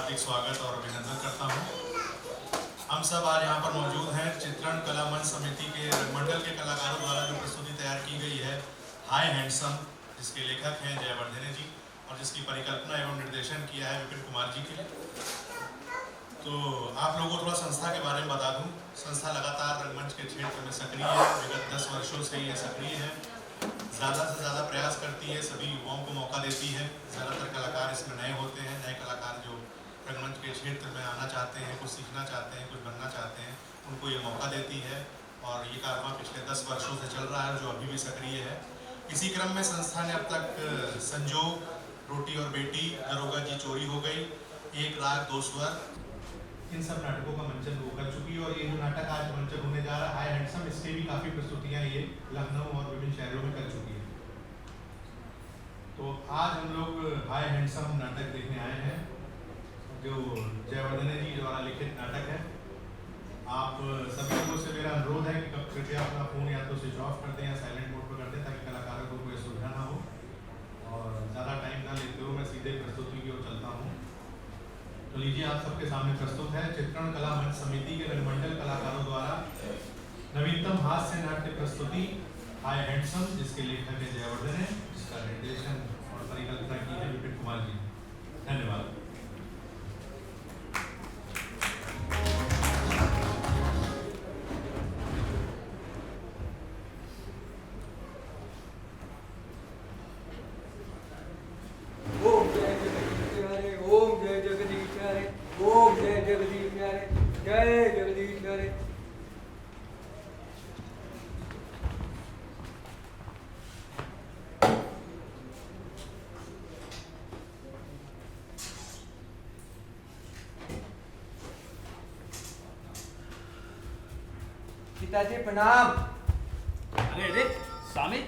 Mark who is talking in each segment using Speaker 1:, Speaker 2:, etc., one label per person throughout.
Speaker 1: हार्दिक स्वागत और अभिनंदन करता हूँ। हम सब आज यहाँ पर मौजूद हैं चित्रण कला मंच समिति के मंडल के कलाकारों द्वारा जो प्रस्तुति तैयार की गई है हाय हैंडसम, जिसके लेखक हैं जयवर्धने जी और जिसकी परिकल्पना एवं निर्देशन किया है विपिन कुमार जी के लिए। तो आप लोगों को थोड़ा संस्था के बारे में बता दूँ। संस्था लगातार रंगमंच के क्षेत्र में सक्रिय है, विगत 10 वर्षों से ये सक्रिय है। ज़्यादा से ज़्यादा प्रयास करती है, सभी युवाओं को मौका देती है। ज़्यादातर कलाकार इसमें नए होते हैं, नए कलाकार जो रंगमंच के क्षेत्र में आना चाहते हैं, कुछ सीखना चाहते हैं, कुछ बनना चाहते हैं, उनको ये मौका देती है। और ये कारवां पिछले 10 वर्षों से चल रहा है, जो अभी भी सक्रिय है। इसी क्रम में संस्था ने अब तक संजोग, रोटी और बेटी, दरोगा जी चोरी हो गई, 1 लाख 2 स्वर, इन सब नाटकों का मंचन वो कर चुकी है। और ये जो नाटक आज मंचन होने जा रहा है हाय हैंडसम, इसके भी काफ़ी प्रस्तुतियाँ ये लखनऊ और विभिन्न शहरों में कर चुकी है। तो आज हम लोग हाय हैंडसम नाटक देखने आए हैं, जो जयवर्धने जी द्वारा लिखित नाटक है। आप सभी लोगों से मेरा अनुरोध है कि कृपया अपना फ़ोन या तो स्विच ऑफ कर दें या साइलेंट मोड पर कर दें, ताकि कलाकारों को कोई असुविधा ना हो। और ज़्यादा टाइम ना लेते हुए मैं सीधे प्रस्तुति की ओर चलता हूँ। तो लीजिए, आप सबके सामने प्रस्तुत है चित्रण कला मंच समिति के रंगमंडल कलाकारों द्वारा नवीनतम हास्य नाट्य प्रस्तुति हाय हैंडसम, जिसके लेखक है जयवर्धने, जिसका निर्देशन और परिकल्पना की है विपिन कुमार जी। धन्यवाद।
Speaker 2: पिताजी प्रणाम।
Speaker 3: अरे अरे स्वामी,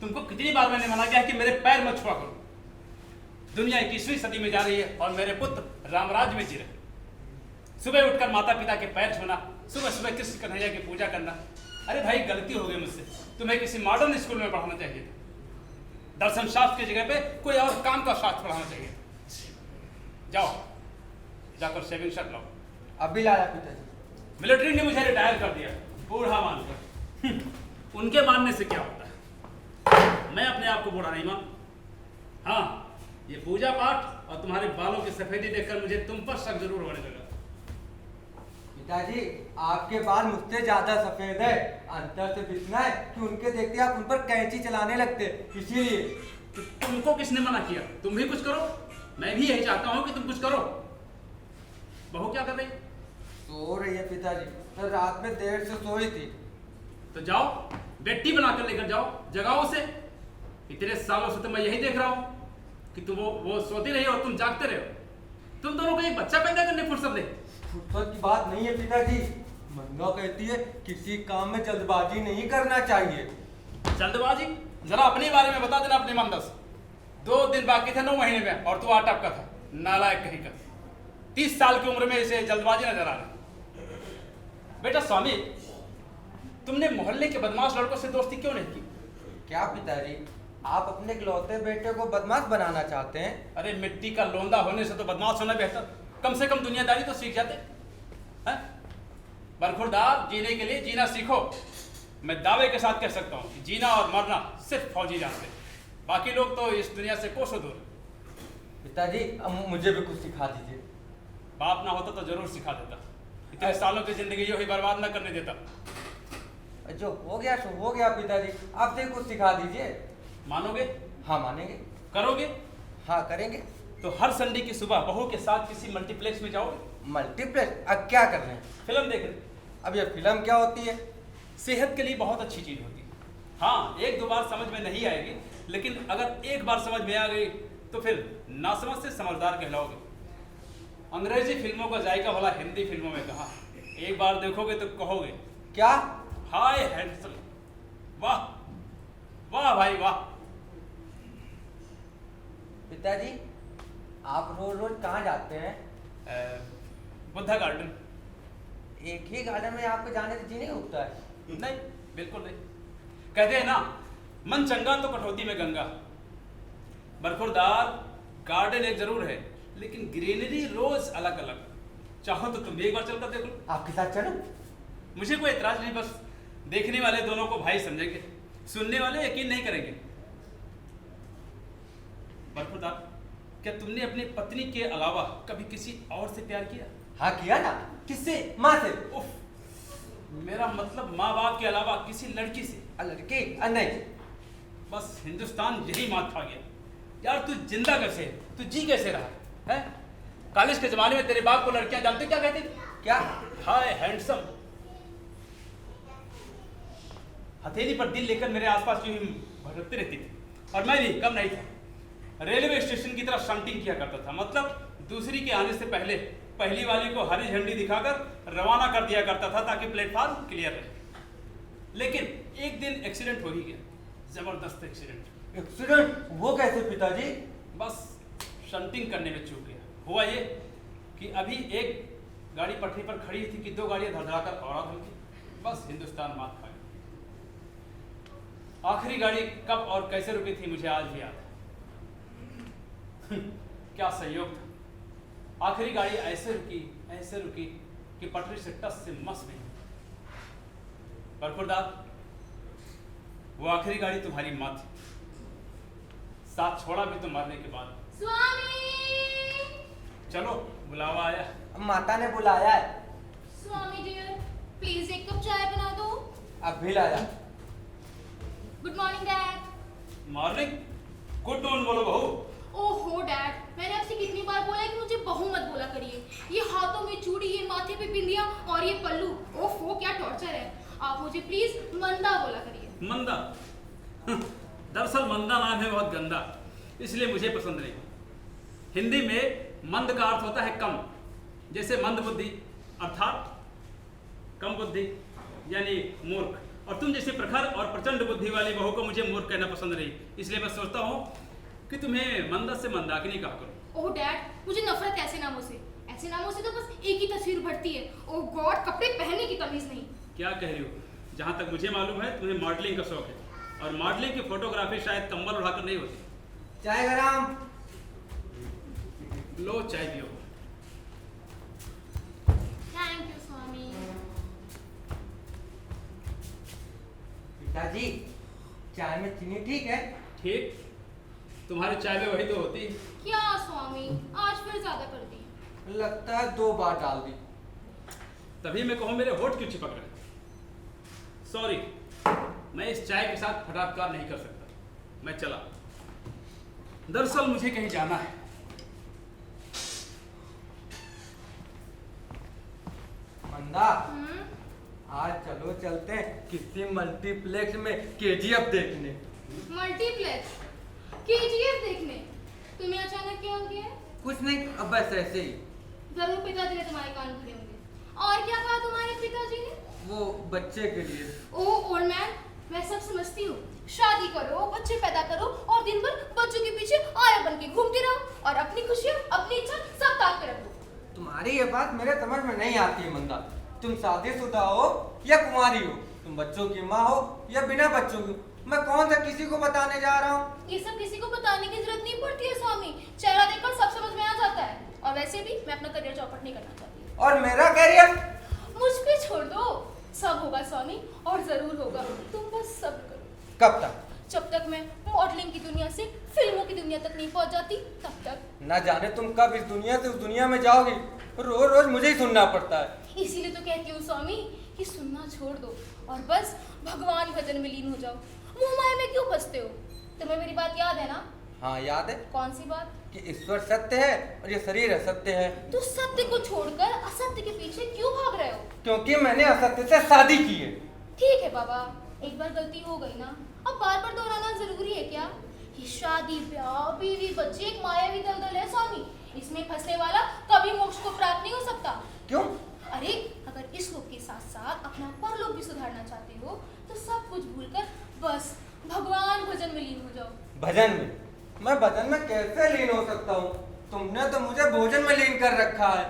Speaker 3: तुमको कितनी बार मैंने मना किया कि मेरे पैर मत छुआ करो। दुनिया 21वीं सदी में जा रही है और मेरे पुत्र रामराज में जी रहे। सुबह उठकर माता पिता के पैर छूना, सुबह सुबह कृष्ण कन्हैया की पूजा करना। अरे भाई, गलती हो गई मुझसे। तुम्हें किसी मॉडर्न स्कूल में पढ़ाना चाहिए था। दर्शन शास्त्र की जगह पे कोई और काम का शास्त्र पढ़ाना चाहिए। जाओ, जाकर शेविंग शर्ट लाओ।
Speaker 2: अभी लाया पिताजी।
Speaker 3: मिलिट्री ने मुझे रिटायर कर दिया, बूढ़ा मानकर। उनके मानने से क्या होता है? मैं अपने आप को बूढ़ा नहीं मान। हाँ, ये पूजा पाठ और तुम्हारे बालों की सफेदी देखकर मुझे तुम पर शक जरूर होने लगा।
Speaker 2: पिताजी, आपके बाल मुझसे ज्यादा सफेद है। अंतर सिर्फ इतना है कि उनके देखते आप उन पर कैंची चलाने लगते, इसीलिए।
Speaker 3: तो तुमको किसने मना किया? तुम भी कुछ करो। मैं भी यही चाहता हूँ कि तुम कुछ करो। बहू क्या कर रही?
Speaker 2: सो रही है पिताजी, तो रात में देर से सोई थी।
Speaker 3: तो जाओ, बेटी बनाकर लेकर जाओ, जगाओ उसे। इतने सालों से तो मैं यही देख रहा हूँ कि तुम वो सोती रही और तुम जागते रहे हो। तुम दोनों को एक बच्चा पैदा करने फुर्सत नहीं।
Speaker 2: फुर्सत की बात नहीं है पिताजी। मन्ना कहती है किसी काम में जल्दबाजी नहीं करना चाहिए।
Speaker 3: जल्दबाजी? जरा अपने बारे में बता देना अपने मन दस। 2 दिन बाकी थे 9 महीने में और तू आटप का था, नालायक कहीं का। 30 साल की उम्र में इसे जल्दबाजी नजर आ रहा। बेटा स्वामी, तुमने मोहल्ले के बदमाश लड़कों से दोस्ती क्यों नहीं की?
Speaker 2: क्या पिताजी, आप अपने इकलौते बेटे को बदमाश बनाना चाहते हैं?
Speaker 3: अरे मिट्टी का लोंदा होने से तो बदमाश होना बेहतर। कम से कम दुनियादारी तो सीख जाते हैं। बरखुरदार, जीने के लिए जीना सीखो। मैं दावे के साथ कह सकता हूँ कि जीना और मरना सिर्फ फौजी जानते हैं, बाकी लोग तो इस दुनिया से कोसों दूर।
Speaker 2: पिताजी, अब मुझे भी कुछ सिखा दीजिए।
Speaker 3: बाप ना होता तो जरूर सिखा देता। इतने सालों की जिंदगी यो ही बर्बाद न करने देता।
Speaker 2: जो हो गया सो हो गया पिताजी, आप भी कुछ सिखा दीजिए।
Speaker 3: मानोगे?
Speaker 2: हाँ मानेंगे।
Speaker 3: करोगे?
Speaker 2: हाँ करेंगे।
Speaker 3: तो हर संडे की सुबह बहू के साथ किसी मल्टीप्लेक्स में जाओगे।
Speaker 2: मल्टीप्लेक्स? अब क्या कर रहे हैं?
Speaker 3: फिल्म देख रहे।
Speaker 2: अब ये फिल्म क्या होती है?
Speaker 3: सेहत के लिए बहुत अच्छी चीज होती है। हाँ, 1-2 बार समझ में नहीं आएगी, लेकिन अगर एक बार समझ में आ गई तो फिर नासमझ से समझदार कहलाओगे। अंग्रेजी फिल्मों का जायका भला हिंदी फिल्मों में कहा। एक बार देखोगे तो कहोगे,
Speaker 2: क्या?
Speaker 3: हाय हैंडसम। वाह वाह भाई वाह।
Speaker 2: पिताजी, आप रोज रोज कहाँ जाते हैं?
Speaker 3: बुद्धा गार्डन।
Speaker 2: एक ही गार्डन में आपको जाने से जी नहीं उठता है?
Speaker 3: नहीं, बिल्कुल नहीं। कहते हैं ना, मन चंगा तो कटौती में गंगा। बरखुरदार, गार्डन एक जरूर है, लेकिन ग्रीनरी रोज अलग अलग। चाहो तो तुम भी एक बार चलकर देख लो।
Speaker 2: आपके साथ चलो।
Speaker 3: मुझे कोई एतराज नहीं, बस देखने वाले दोनों को भाई समझेंगे, सुनने वाले यकीन नहीं करेंगे। बरखुरदार, क्या तुमने अपनी पत्नी के अलावा कभी किसी और से प्यार किया?
Speaker 2: हाँ किया ना। किससे? माँ से।
Speaker 3: उफ, मेरा मतलब माँ बाप के अलावा किसी लड़की से।
Speaker 2: लड़की? नहीं।
Speaker 3: बस हिंदुस्तान यही मात खा गया। यार तू जिंदा कैसे है? तू जी कैसे रहा है? कॉलेज के जमाने में तेरे बाप को लड़कियां जानते क्या कहती थी?
Speaker 2: क्या?
Speaker 3: हाय हैंडसम। हथेली पर दिल लेकर मेरे आसपास यूं ही भटकती रहती थी, और मैं भी कम नहीं था। रेलवे स्टेशन की तरफ शंटिंग किया करता था, मतलब दूसरी के आने से पहले पहली वाली को हरी झंडी दिखाकर रवाना कर दिया करता था ताकि प्लेटफॉर्म क्लियर रहे। लेकिन एक दिन एक्सीडेंट हो ही गया, जबरदस्त एक्सीडेंट।
Speaker 2: एक्सीडेंट? वो कैसे पिताजी?
Speaker 3: बस शंटिंग करने में चूक गया। हुआ ये कि अभी एक गाड़ी पटरी पर खड़ी थी कि दो गाड़ियां धड़धड़ाकर और आ गई। बस हिंदुस्तान मात खा गया। आखिरी गाड़ी कब और कैसे रुकी थी मुझे आज भी याद है। क्या संयोग था। आखिरी गाड़ी ऐसे रुकी कि पटरी से टस से मस नहीं। बरखुरदार, वो आखिरी गाड़ी तुम्हारी माँ थी। साथ छोड़ा भी तो मारने के बाद।
Speaker 4: स्वामी!
Speaker 3: चलो, बुलावा आया।
Speaker 2: माता ने बुलाया है।
Speaker 4: स्वामी डियर, प्लीज एक कप चाय बना दो।
Speaker 2: अब भी लाया।
Speaker 4: Good morning dad.
Speaker 3: Morning? Good morning बोलो बहू।
Speaker 4: ओहो डैड, मैंने आपसे कितनी बार बोला है कि मुझे बहू मत बोला करिए। ये हाथों में चूड़ी, ये माथे पे बिंदिया और ये पल्लू, ओहो क्या टॉर्चर है। आप मुझे प्लीज मंदा बोला करिए।
Speaker 3: मंदा? दरअसल मंदा नाम है बहुत गंदा, इसलिए मुझे पसंद नहीं। हिंदी में मंद का अर्थ होता है कम, जैसे मंद बुद्धि अर्थात कम बुद्धि यानी मूर्ख। और तुम जैसे प्रखर और प्रचंड बुद्धि वाली बहू को मुझे मूर्ख कहना पसंद नहीं, इसलिए मैं सोचता हूँ कि तुम्हें मंदा से मंदाकिनी कहा करो।
Speaker 4: ओह डैड, मुझे नफरत है ऐसे नामों से। ऐसे नामों से तो बस एक ही तस्वीर बढ़ती है। ओह गॉड, कपड़े पहनने की तमीज नहीं।
Speaker 3: क्या कह रही हो? जहाँ तक मुझे मालूम है तुम्हें मॉडलिंग का शौक है, और मॉडलिंग की फोटोग्राफी शायद कंबल उड़ाकर नहीं होती।
Speaker 2: चाय गरम।
Speaker 3: लो चाय पियो।
Speaker 4: थैंक यू स्वामी।
Speaker 2: पिताजी, चाय में चीनी ठीक है?
Speaker 3: ठीक, तुम्हारे चाय में वही तो होती।
Speaker 4: क्या स्वामी, आज फिर ज्यादा कर दी।
Speaker 2: लगता है 2 बार डाल दी।
Speaker 3: तभी मैं कहूँ मेरे होठ क्यों चिपक रहे? सॉरी, मैं इस चाय के साथ फटाफट नहीं कर सकता। मैं चला। दरअसल मुझे कहीं जाना है।
Speaker 2: मंदा, आज चलो चलते हैं किसी मल्टीप्लेक्स में केजीएफ देखने।
Speaker 4: मल्टीप्लेक्स? केजीएफ देखने? तुम्हें अचानक क्या हो गया है?
Speaker 2: कुछ नहीं, अब बस ऐसे ही।
Speaker 4: जरूर पिताजी ने तुम्हारे कान भरे होंगे। और क्या कहा तुम्हारे पिताजी ने?
Speaker 2: वो बच्चे के लिए।
Speaker 4: ओह ओल्ड मैन, मैं सब समझती हूँ। शादी करो, बच्चे पैदा करो और दिन भर बच्चों के पीछे आया बन के घूमती रहो और अपनी खुशियाँ, अपनी इच्छा सब ताक पे रखो।
Speaker 2: तुम्हारी ये बात मेरे समझ में नहीं आती है मंदा। तुम शादीशुदा हो या कुंवारी हो, तुम बच्चों की माँ हो या बिना बच्चों की। मैं कौन सा किसी को बताने जा रहा हूँ?
Speaker 4: ये सब किसी को बताने की जरूरत नहीं पड़ती है स्वामी, चेहरा देखकर सब समझ में आ जाता है। और वैसे भी मैं अपना करियर चौपट नहीं करना चाहती।
Speaker 2: और मेरा करियर?
Speaker 4: मुझ पे छोड़ दो, सब होगा स्वामी, और जरूर होगा। तुम बस सब्र करो।
Speaker 2: कब तक?
Speaker 4: जब तक मैं मॉडलिंग की दुनिया से फिल्मों की दुनिया तक नहीं पहुंच जाती तब तक।
Speaker 2: ना जाने तुम कब इस दुनिया से उस दुनिया में जाओगी। रोज रोज मुझे ही सुनना पड़ता है।
Speaker 4: इसीलिए तो कहती हूँ स्वामी कि सुनना छोड़ दो और बस भगवान भजन में लीन हो जाओ। मुंह माया में क्यों फंसते हो? तुम्हें मेरी बात याद है ना?
Speaker 2: हाँ याद है।
Speaker 4: कौन सी बात?
Speaker 2: कि ईश्वर सत्य है और ये शरीर असत्य है।
Speaker 4: तो सत्य को छोड़कर असत्य के पीछे क्यों भाग रहे हो?
Speaker 2: क्योंकि मैंने असत्य से शादी की है।
Speaker 4: ठीक है बाबा, एक बार गलती हो गई ना, अब बार बार दोहराना जरूरी है क्या? ये शादी, ब्याह, बीवी, बच्चे एक मायावी दलदल है स्वामी। इसमें फंसने वाला कभी मोक्ष को प्राप्त नहीं हो सकता।
Speaker 2: क्यों?
Speaker 4: अरे अगर इस लोक के साथ साथ अपना परलोक भी सुधारना चाहते हो तो सब कुछ भूलकर बस भगवान भजन में लीन हो जाओ।
Speaker 2: भजन में? मैं भजन में कैसे लीन हो सकता हूँ? तुमने तो मुझे भोजन में लीन कर रखा है।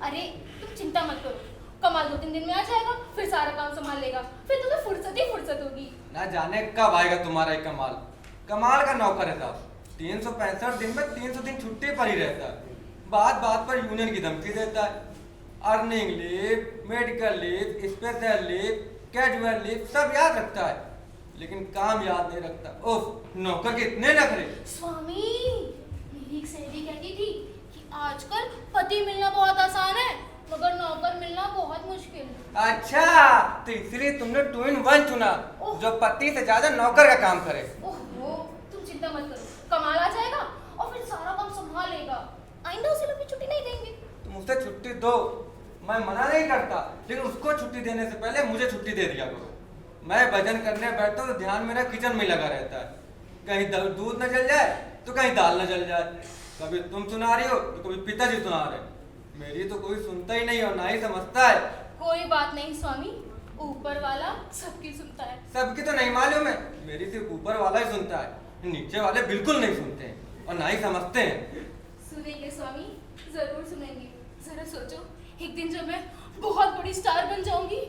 Speaker 4: अरे तुम चिंता मत करो, कमाल 2-3 दिन में आ जाएगा, फिर सारा काम संभाल लेगा, फिर तुम्हें फुर्सत ही फुर्सत होगी।
Speaker 2: ना जाने कब आएगा तुम्हारा ये कमाल। कमाल का नौकर है साहब। 365 दिन में 300 दिन छुट्टी पर ही रहता है। बात बात पर यूनियन की धमकी देता है। Earning leave, medical leave, special leave, casual leave सब याद रखता है, लेकिन काम याद नहीं रखता। उफ, नौकर के इतने नखरे।
Speaker 4: स्वामी, मेरी एक सहेली कहती थी कि आजकल पति मिलना बहुत आसान है, मगर नौकर मिलना बहुत मुश्किल।
Speaker 2: अच्छा, तो इसलिए तुमने 2 in 1 चुना, जो पति से ज्यादा नौकर का काम करे।
Speaker 4: ओहो, तुम चिंता मत करो, कमाल आ जाएगा और फिर सारा काम संभाल लेगा। आइंदा उसे लोग छुट्टी नहीं देंगे।
Speaker 2: तुम उसे छुट्टी दो, मैं मना नहीं करता, लेकिन उसको छुट्टी देने से पहले मुझे छुट्टी दे दिया करो। मैं भजन करने बैठता हूँ तो ध्यान मेरा किचन में लगा रहता है, कहीं दूध न जल जाए तो कहीं दाल न जल जाए। कभी तुम सुना रही हो तो कभी पिताजी सुना रहे। मेरी तो कोई सुनता ही नहीं और ना ही समझता है।
Speaker 4: कोई बात नहीं स्वामी, ऊपर वाला सबकी सुनता है।
Speaker 2: सबकी तो नहीं मालूम है, मेरी सिर्फ ऊपर वाला ही सुनता है, नीचे वाले बिल्कुल नहीं सुनते हैं और ना ही समझते हैं।
Speaker 4: सुनेंगे स्वामी, जरूर सुनेंगे। जरा सोचो, एक दिन जब मैं बहुत बड़ी स्टार बन जाऊंगी,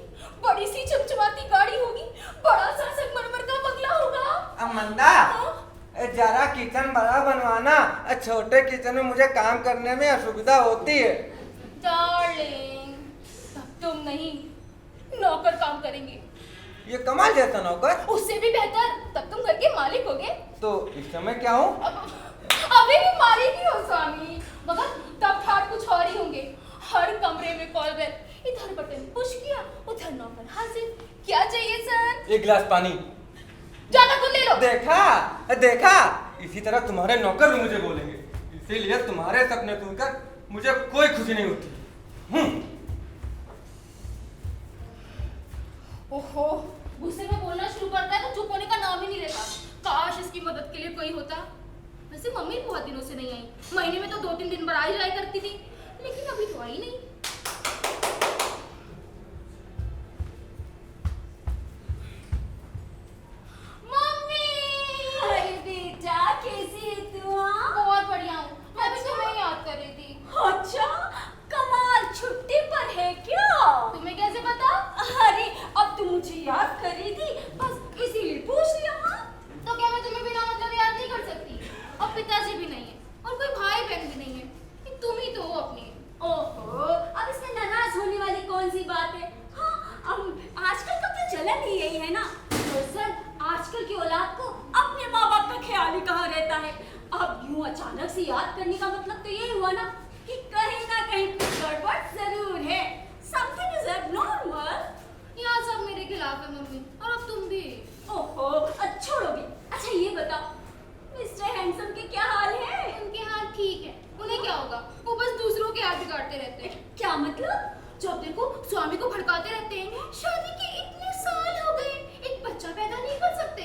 Speaker 4: बड़ी सी चमचमाती गाड़ी होगी, बड़ा सा संगमरमर का बंगला होगा।
Speaker 2: अमंदा, जरा किचन बड़ा बनवाना, छोटे किचन में मुझे काम करने में असुविधा होती है।
Speaker 4: डार्लिंग, तब तुम नहीं, नौकर काम करेंगे।
Speaker 2: ये कमाल जैसा नौकर।
Speaker 4: उससे भी बेहतर, तब तुम घर के मालिक होगे।
Speaker 2: तो इस समय क्या हूँ?
Speaker 4: अभी भी मालिक ही हो स्वामी, मगर तब ठाट कुछ और ही होंगे। हर कमरे में कॉल बेल, इधर बटन पुश किया, उधर नौकर हाजिर। क्या चाहिए सर?
Speaker 2: 1 गिलास पानी।
Speaker 4: ज्यादा कुछ ले लो।
Speaker 2: देखा देखा, इसी तरह तुम्हारे नौकर भी मुझे बोलेंगे, इसीलिए तुम्हारे सपने सुनकर मुझे कोई खुशी नहीं होती।
Speaker 4: ओहो, गुस्से में बोलना शुरू करता है तो चुप होने का नाम ही नहीं लेता। काश इसकी मदद के लिए कोई होता। वैसे मम्मी बहुत दिनों से नहीं आई, महीने में तो 2-3 दिन पर आई जाया करती थी, लेकिन अभी तो आई नहीं। मम्मी!
Speaker 5: अरे बेटा, कैसी है तू?
Speaker 4: बहुत बढ़िया हूँ, मैं भी तुम्हें याद कर रही थी।
Speaker 5: अच्छा, कमाल, छुट्टी पर है क्या?
Speaker 4: तुम्हें कैसे पता?
Speaker 5: अरे अब तू मुझे याद कर रही थी, बस इसीलिए पूछ लिया।
Speaker 4: तो क्या मैं तुम्हें बिना मतलब याद नहीं कर सकती? अब पिताजी भी नहीं है और कोई भाई बहन भी नहीं है, तुम ही तो हो अपनी।
Speaker 5: ओहो, अब इसमें नाराज होने वाली कौन सी बात है? हाँ, अब आजकल का तो चलन ही यही है ना। दरअसल आजकल की औलाद को अपने माँ बाप का ख्याल ही कहाँ रहता है। अब यूं अचानक से याद करने का मतलब तो यही हुआ ना कि कहीं ना कहीं कुछ गड़बड़ जरूर है। Something is abnormal.
Speaker 4: यहाँ सब मेरे खिलाफ है मम्मी, और अब तुम भी।
Speaker 5: ओहो, छोड़ोगे। अच्छा ये बताओ, मिस्टर हैंडसम के क्या हाल है?
Speaker 4: उनके हाल ठीक है, उन्हें क्या होगा, वो बस दूसरों के हाथ बिगाड़ते रहते हैं।
Speaker 5: क्या मतलब?
Speaker 4: जब देखो स्वामी को भड़काते रहते हैं। शादी के इतने साल हो गए, एक बच्चा पैदा नहीं कर सकते।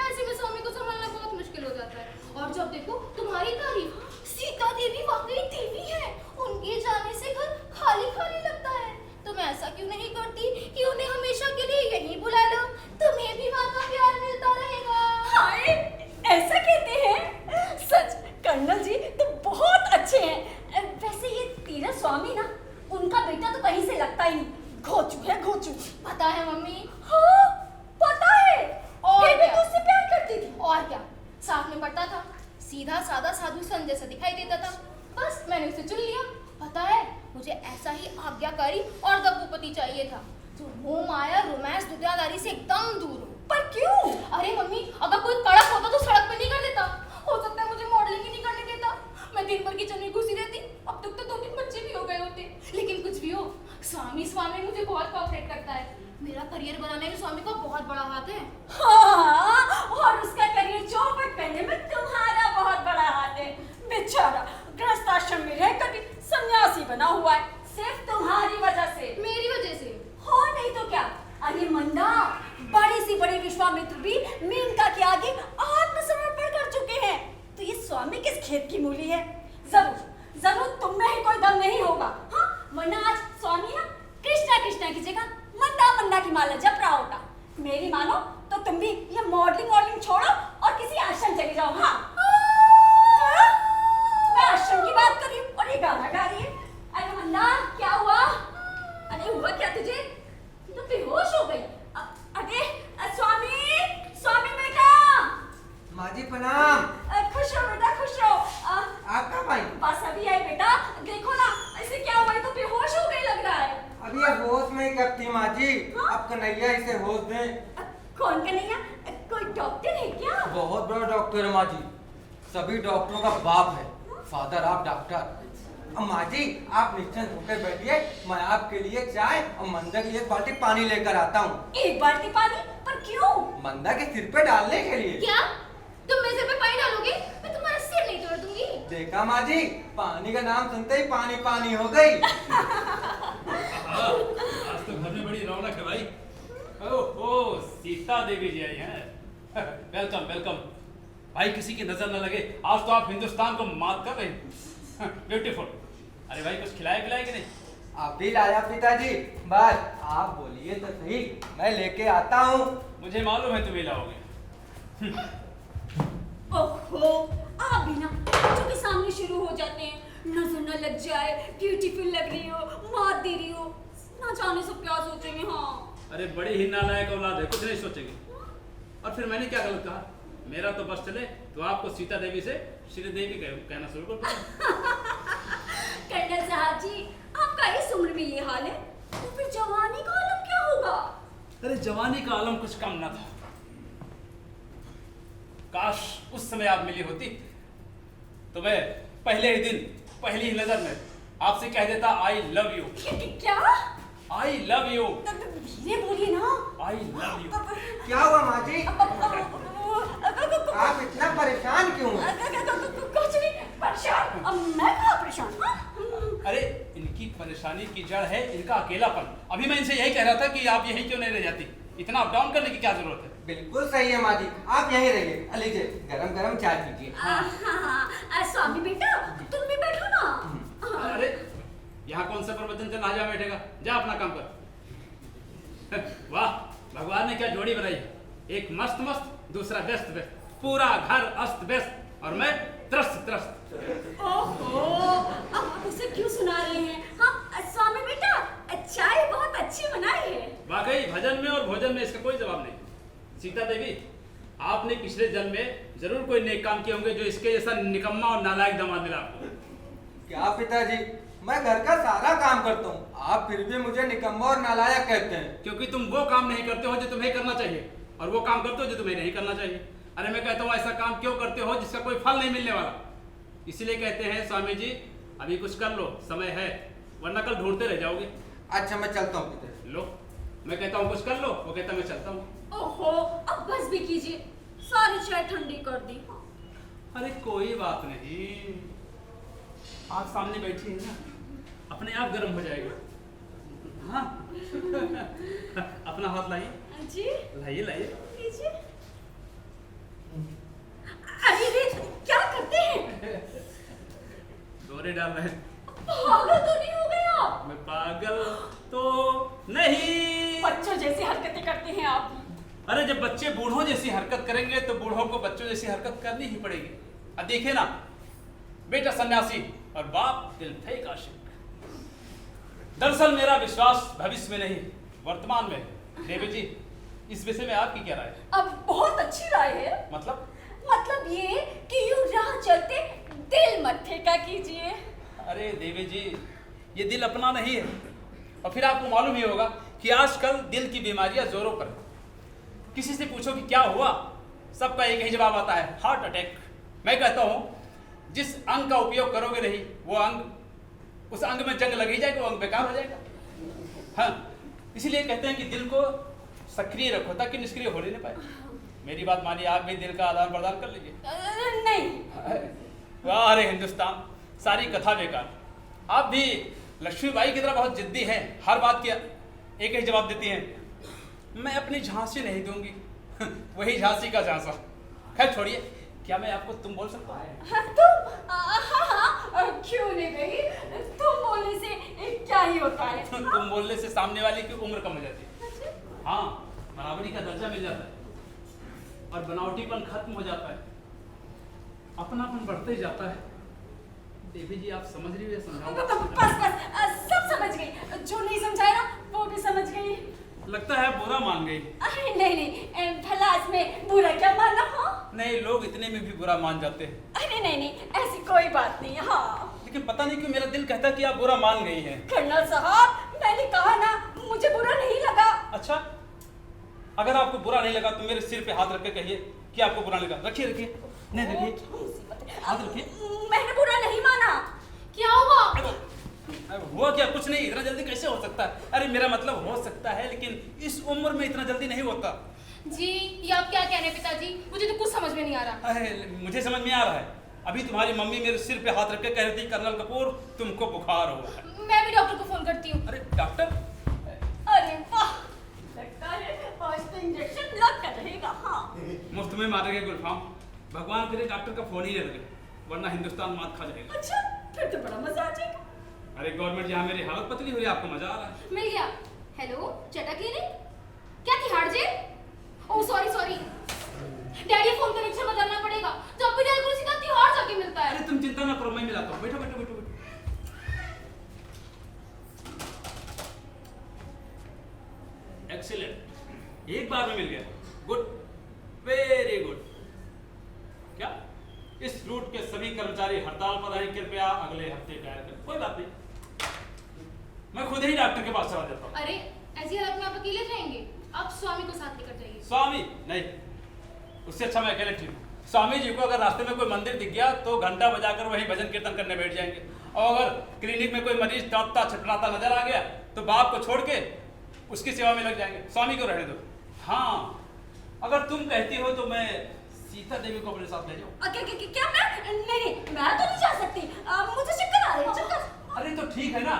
Speaker 4: ऐसे में स्वामी को संभालना बहुत मुश्किल हो जाता है। और जब देखो तुम्हारी तारीफ, सीता देवी वाकई देवी है, उनके जाने से घर खाली खाली लगता है। तुम ऐसा क्यों नहीं करती कि उन्हें हमेशा के लिए यहीं बुला लो, तुम्हें भी माँ का प्यार मिलता रहेगा।
Speaker 5: हाय, ऐसा कहते हैं? सच, कर्नल जी तो बहुत अच्छे हैं। वैसे ये तेरा स्वामी ना, उनका बेटा तो कहीं से लगता ही नहीं, घोचू है घोचू।
Speaker 4: पता है मम्मी।
Speaker 5: हाँ, पता है।
Speaker 4: और
Speaker 5: फिर भी
Speaker 4: क्या?
Speaker 5: तू उससे प्यार करती थी?
Speaker 4: और क्या, साथ में पढ़ता था, सीधा साधा साधु संत जैसा दिखाई देता था, बस मैंने उसे चुन लिया। पता है, मुझे ऐसा ही आज्ञाकारी और दब्बूपति चाहिए था, जो मोह माया रोमांस दुनियादारी से एकदम दूर हो।
Speaker 5: पर क्यों?
Speaker 4: अरे मम्मी, अगर कोई कड़क होता तो सड़क पे नहीं कर देता। हो सकता है मुझे मॉडलिंग ही नहीं करने देता, मैं दिन भर किचन में घुसी रहती। अब तक तो 2-3 बच्चे भी हो गए होते, लेकिन कुछ भी हो, स्वामी मुझे बहुत कोऑपरेट करता है। मेरा करियर बनाने में स्वामी का बहुत बड़ा हाथ है।
Speaker 5: हाँ, और उसका करियर चौपट करने में तुम्हारा बहुत बड़ा हाथ है। बेचारा गृहस्थ आश्रम में रहकर भी सन्यासी बना हुआ है, सिर्फ तुम्हारी वजह से।
Speaker 4: मेरी वजह से?
Speaker 5: हो नहीं तो क्या। अरे मंदा, बड़े से बड़े विश्वामित्र भी मेनका के आगे आत्मसमर्पण कर चुके हैं, तो ये स्वामी किस खेत की मूली है? जरूर जरूर तुम में ही कोई दम नहीं होगा। हाँ, वरना आज स्वामी ना कृष्णा कृष्णा की जगह मंदा मंदा की माला जप रहा होगा। मेरी मानो तो तुम भी ये मॉडलिंग छोड़ो और किसी आश्रम चले जाओ। हाँ, मैं आश्रम की बात कर रही हूँ और ये गाना गा रही है। अरे मंदा, क्या हुआ? अरे हुआ क्या तुझे? तो बेहोश हो गई। अरे स्वामी बेटा।
Speaker 2: माँ जी प्रणाम।
Speaker 5: खुश रहो बेटा, खुश रहो।
Speaker 2: आप कब आई?
Speaker 5: बस अभी आई बेटा,
Speaker 2: जी
Speaker 5: हाँ?
Speaker 2: आप कन्हैया इसे होश दें।
Speaker 5: कौन कन्हैया? कोई डॉक्टर है क्या?
Speaker 2: बहुत बड़ा डॉक्टर है माँ जी, सभी डॉक्टरों का बाप है, फादर ऑफ डॉक्टर। माँ जी आप निश्चिंत होकर बैठिए, मैं आपके लिए चाय और मंदा के लिए एक बाल्टी पानी लेकर आता हूँ।
Speaker 5: एक बाल्टी पानी? पर क्यों?
Speaker 2: मंदा के सिर पे डालने के लिए।
Speaker 4: क्या तुम मेरे सिर पे पानी डालोगे? मैं तुम्हारा सिर नहीं तोड़ दूंगी।
Speaker 2: देखा माँ जी, पानी का नाम सुनते ही पानी पानी हो गई।
Speaker 3: आज तो घर में बड़ी रौनक है भाई। ओह सीता देवी जी आई हैं। Welcome welcome. भाई किसी की नजर न लगे, आज तो आप हिंदुस्तान को मात कर रहे हैं। ब्यूटीफुल। अरे भाई कुछ खिलाया पिलाया कि नहीं?
Speaker 2: आप भी लाया पिताजी, बस आप बोलिए तो सही, मैं लेके आता हूँ।
Speaker 3: मुझे मालूम है तुम ही लाओगे।
Speaker 5: ओहो, आप भी ना बच्चों के सामने शुरू हो जाते हैं। नजर न लग जाए, ब्यूटीफुल लग रही हो, मात दे रही हो, ना जाने सब क्या सोचेंगे। हाँ
Speaker 3: अरे बड़ी ही नालायक औलाद है, कुछ नहीं सोचेंगे। और फिर मैंने क्या गलत कहा? मेरा तो बस चले तो आपको सीता देवी से श्रीदेवी कहना शुरू कर दो।
Speaker 5: कर्नल साहब जी, आपका इस उम्र में ये हाल है, तो फिर जवानी का आलम क्या होगा?
Speaker 3: अरे जवानी का आलम कुछ कम न था। काश उस समय आप मिली होती तो मैं पहले ही दिन पहली ही नजर में आपसे कह देता आई लव यू।
Speaker 5: क्या?
Speaker 3: I love you.
Speaker 5: धीरे बोलिए ना।
Speaker 3: I love you.
Speaker 2: क्या हुआ माँ जी, आप इतना परेशान क्यों हैं?
Speaker 5: कुछ नहीं परेशान। मैं कहाँ परेशान? हाँ?
Speaker 3: अरे इनकी परेशानी की जड़ है इनका अकेलापन। अभी मैं इनसे यही कह रहा था कि आप यही क्यों नहीं रह जाती, इतना अप डाउन करने की क्या जरूरत है?
Speaker 2: बिल्कुल सही है माँ जी, आप यहीं रहिए। लीजिए गरम गरम चाय पीजिए।
Speaker 5: स्वामी बेटा तुम भी बैठो ना।
Speaker 3: अरे यहाँ कौन सा प्रवचन चल जा बैठेगा, जा अपना काम कर। वाह भगवान ने क्या जोड़ी बनाई है, एक मस्त मस्त दूसरा व्यस्त व्यस्त, पूरा घर अस्त व्यस्त और मैं त्रस्त त्रस्त।
Speaker 5: ओहो, आप उसे क्यों सुना रहे हैं? हाँ स्वामी बेटा चाय बहुत अच्छी बनाई है।
Speaker 3: वाकई भजन में और भोजन में इसका कोई जवाब नहीं। सीता देवी आपने पिछले जन्म में जरूर कोई नेक काम किए होंगे जो इसके जैसा निकम्मा और नालायक दामाद मिला आपको।
Speaker 2: क्या पिताजी, मैं घर का सारा काम करता हूँ, आप फिर भी मुझे निकम्मा और नालायक कहते हैं।
Speaker 3: क्योंकि तुम वो काम नहीं करते हो जो तुम्हें करना चाहिए और वो काम करते हो जो तुम्हें नहीं करना चाहिए। अरे मैं कहता हूँ ऐसा काम क्यों करते हो जिसका कोई फल नहीं मिलने वाला। इसीलिए कहते हैं स्वामी जी अभी कुछ कर लो, समय है, वरना कल ढूंढते रह जाओगे।
Speaker 2: अच्छा मैं चलता हूँ पिताजी।
Speaker 3: लो मैं कहता हूँ कुछ कर लो, वो कहता मैं चलता हूँ।
Speaker 5: ओहो, अब बस भी कीजिए, सारी चाय ठंडी कर दी।
Speaker 3: अरे कोई बात नहीं, आप सामने बैठी है ना, अपने आप गर्म हो जाएगा। हाँ अपना हाथ लाइए।
Speaker 5: जी
Speaker 3: लाइए लाइए।
Speaker 5: लीजिए। अरे रे क्या करते हैं?
Speaker 3: डोरे डाल रहे हैं।
Speaker 5: पागल तो नहीं हो गए आप?
Speaker 3: मैं पागल तो नहीं।
Speaker 5: बच्चों जैसी हरकतें करते हैं आप।
Speaker 3: अरे जब बच्चे बूढ़ों जैसी हरकत करेंगे तो बूढ़ों को बच्चों जैसी हरकत करनी ही पड़ेगी। अब देखिए ना, बेटा सन्यासी और बाप दिल फेंक आशिक। दरअसल मेरा विश्वास भविष्य में नहीं वर्तमान में है। देवी जी इस विषय में आपकी क्या राय है?
Speaker 5: अब बहुत अच्छी राय है। मतलब ये कि यूं राह चलते दिल मत फेंका कीजिए।
Speaker 3: अरे देवी जी ये दिल अपना नहीं है, और फिर आपको मालूम ही होगा कि आजकल दिल की बीमारियां जोरों पर। किसी से पूछो कि क्या हुआ, सबका एक ही जवाब आता है, हार्ट अटैक। मैं कहता हूं जिस अंग का उपयोग करोगे नहीं वो अंग, उस अंग में जंग लग ही जाएगा, वो अंग बेकार हो जाएगा। हाँ इसीलिए कहते हैं कि दिल को सक्रिय रखो ताकि निष्क्रिय हो नहीं पाए। मेरी बात मानिए, आप भी दिल का आदान प्रदान कर लीजिए।
Speaker 5: नहीं।
Speaker 3: वाह अरे हिंदुस्तान, सारी कथा बेकार। आप भी लक्ष्मीबाई की तरह बहुत जिद्दी हैं, हर बात की एक ही जवाब देती हैं, मैं अपनी झांसी नहीं दूंगी। वही झांसी का झांसा। खैर छोड़िए, क्या मैं आपको तुम बोल सकता हूँ?
Speaker 5: तुम? हाँ, क्यों नहीं भाई, तुम बोलने से क्या ही होता है?
Speaker 3: तुम बोलने से सामने वाले की उम्र कम हो जाती है। हाँ बराबरी का दर्जा मिल जाता है और बनावटीपन खत्म हो जाता है, अपनापन बढ़ते ही जाता है। देवी जी आप समझ रही हो या समझाओ?
Speaker 5: बस सब समझ गई, जो नहीं समझाया ना वो भी समझ गई।
Speaker 3: लगता है बुरा मान गई।
Speaker 5: अरे नहीं, भला इसमें बुरा क्या मानना? हाँ
Speaker 3: नहीं, लोग इतने में भी बुरा मान जाते हैं।
Speaker 5: अरे नहीं, ऐसी कोई बात नहीं। हाँ
Speaker 3: लेकिन पता नहीं क्यों मेरा दिल कहता है कि आप बुरा मान गई हैं।
Speaker 5: कर्नल साहब मैंने कहा ना, मुझे मुझे बुरा नहीं लगा।
Speaker 3: अच्छा, अगर आपको बुरा नहीं लगा तो मेरे सिर पे हाथ रख के कहिए कि आपको बुरा नहीं लगा। रखिए रखिए, नहीं रखिए, हाथ रखिए।
Speaker 5: मैंने बुरा नहीं माना।
Speaker 4: क्या हुआ?
Speaker 3: अब हुआ क्या? कुछ नहीं, इतना जल्दी कैसे हो सकता है? अरे मेरा मतलब हो सकता है, लेकिन इस उम्र में इतना जल्दी नहीं होता।
Speaker 4: जी ये आप क्या कह रहे हैं पिताजी? मुझे तो कुछ समझ में नहीं आ रहा।
Speaker 3: अरे मुझे समझ में आ रहा है। अभी तुम्हारी मम्मी मेरे सिर पे हाथ रख के कह रही थी कर्नल कपूर तुमको बुखार हो है।
Speaker 4: मैं भी डॉक्टर को फोन करती हूँ।
Speaker 3: अरे डॉक्टर?
Speaker 5: अरे वाह, लगता है आज तो इंजेक्शन लग कर रहेगा। हाँ,
Speaker 3: मुफ्त में मारेंगे गुलफाम। भगवान करे डॉक्टर का फोन ही न लगे, वरना हिंदुस्तान मात खा जाएगा।
Speaker 5: अच्छा, फिर तो बड़ा मजा आ जाएगा।
Speaker 3: अरे गवर्नमेंट जहाँ मेरी हालत पतली हो रही है, आपको मजा आ रहा है?
Speaker 4: मिल गया। हेलो, चटा क्लिनिक? क्या Tihar jail? Oh sorry sorry, daddy phone connection बदलना पड़ेगा। जब भी डायल करो सीधा तिहाड़ जाके मिलता है।
Speaker 3: अरे तुम चिंता ना करो, मैं मिलाता हूँ। बैठो बैठो बैठो बैठो। एक्सीलेंट, एक बार में मिल गया। Good, very good. क्या इस रूट के सभी कर्मचारी हड़ताल पर हैं? कृपया अगले हफ्ते डायल करें। कोई बात नहीं, मैं खुद ही डॉक्टर के पास चला जाता हूँ।
Speaker 4: अरे ऐसी हालत में आप अकेले जाएंगे? आप स्वामी को साथ लेकर जाइए।
Speaker 3: स्वामी नहीं, उससे अच्छा मैं अकेले ठीक हूँ। स्वामी जी को अगर रास्ते में कोई मंदिर दिख गया तो घंटा बजाकर वहीं भजन कीर्तन करने बैठ जाएंगे, और अगर क्लिनिक में कोई मरीज तड़पता छटपटाता नजर आ गया तो बाप को छोड़ के उसकी सेवा में लग जाएंगे। स्वामी को रहने दो। हाँ, अगर तुम कहती हो तो मैं सीता देवी को अपने साथ ले जाऊँ।
Speaker 5: क्या मैं? नहीं, मैं तो नहीं जा सकती। मुझे चक्कर आ रहे हैं, चक्कर।
Speaker 3: अरे तो ठीक है ना,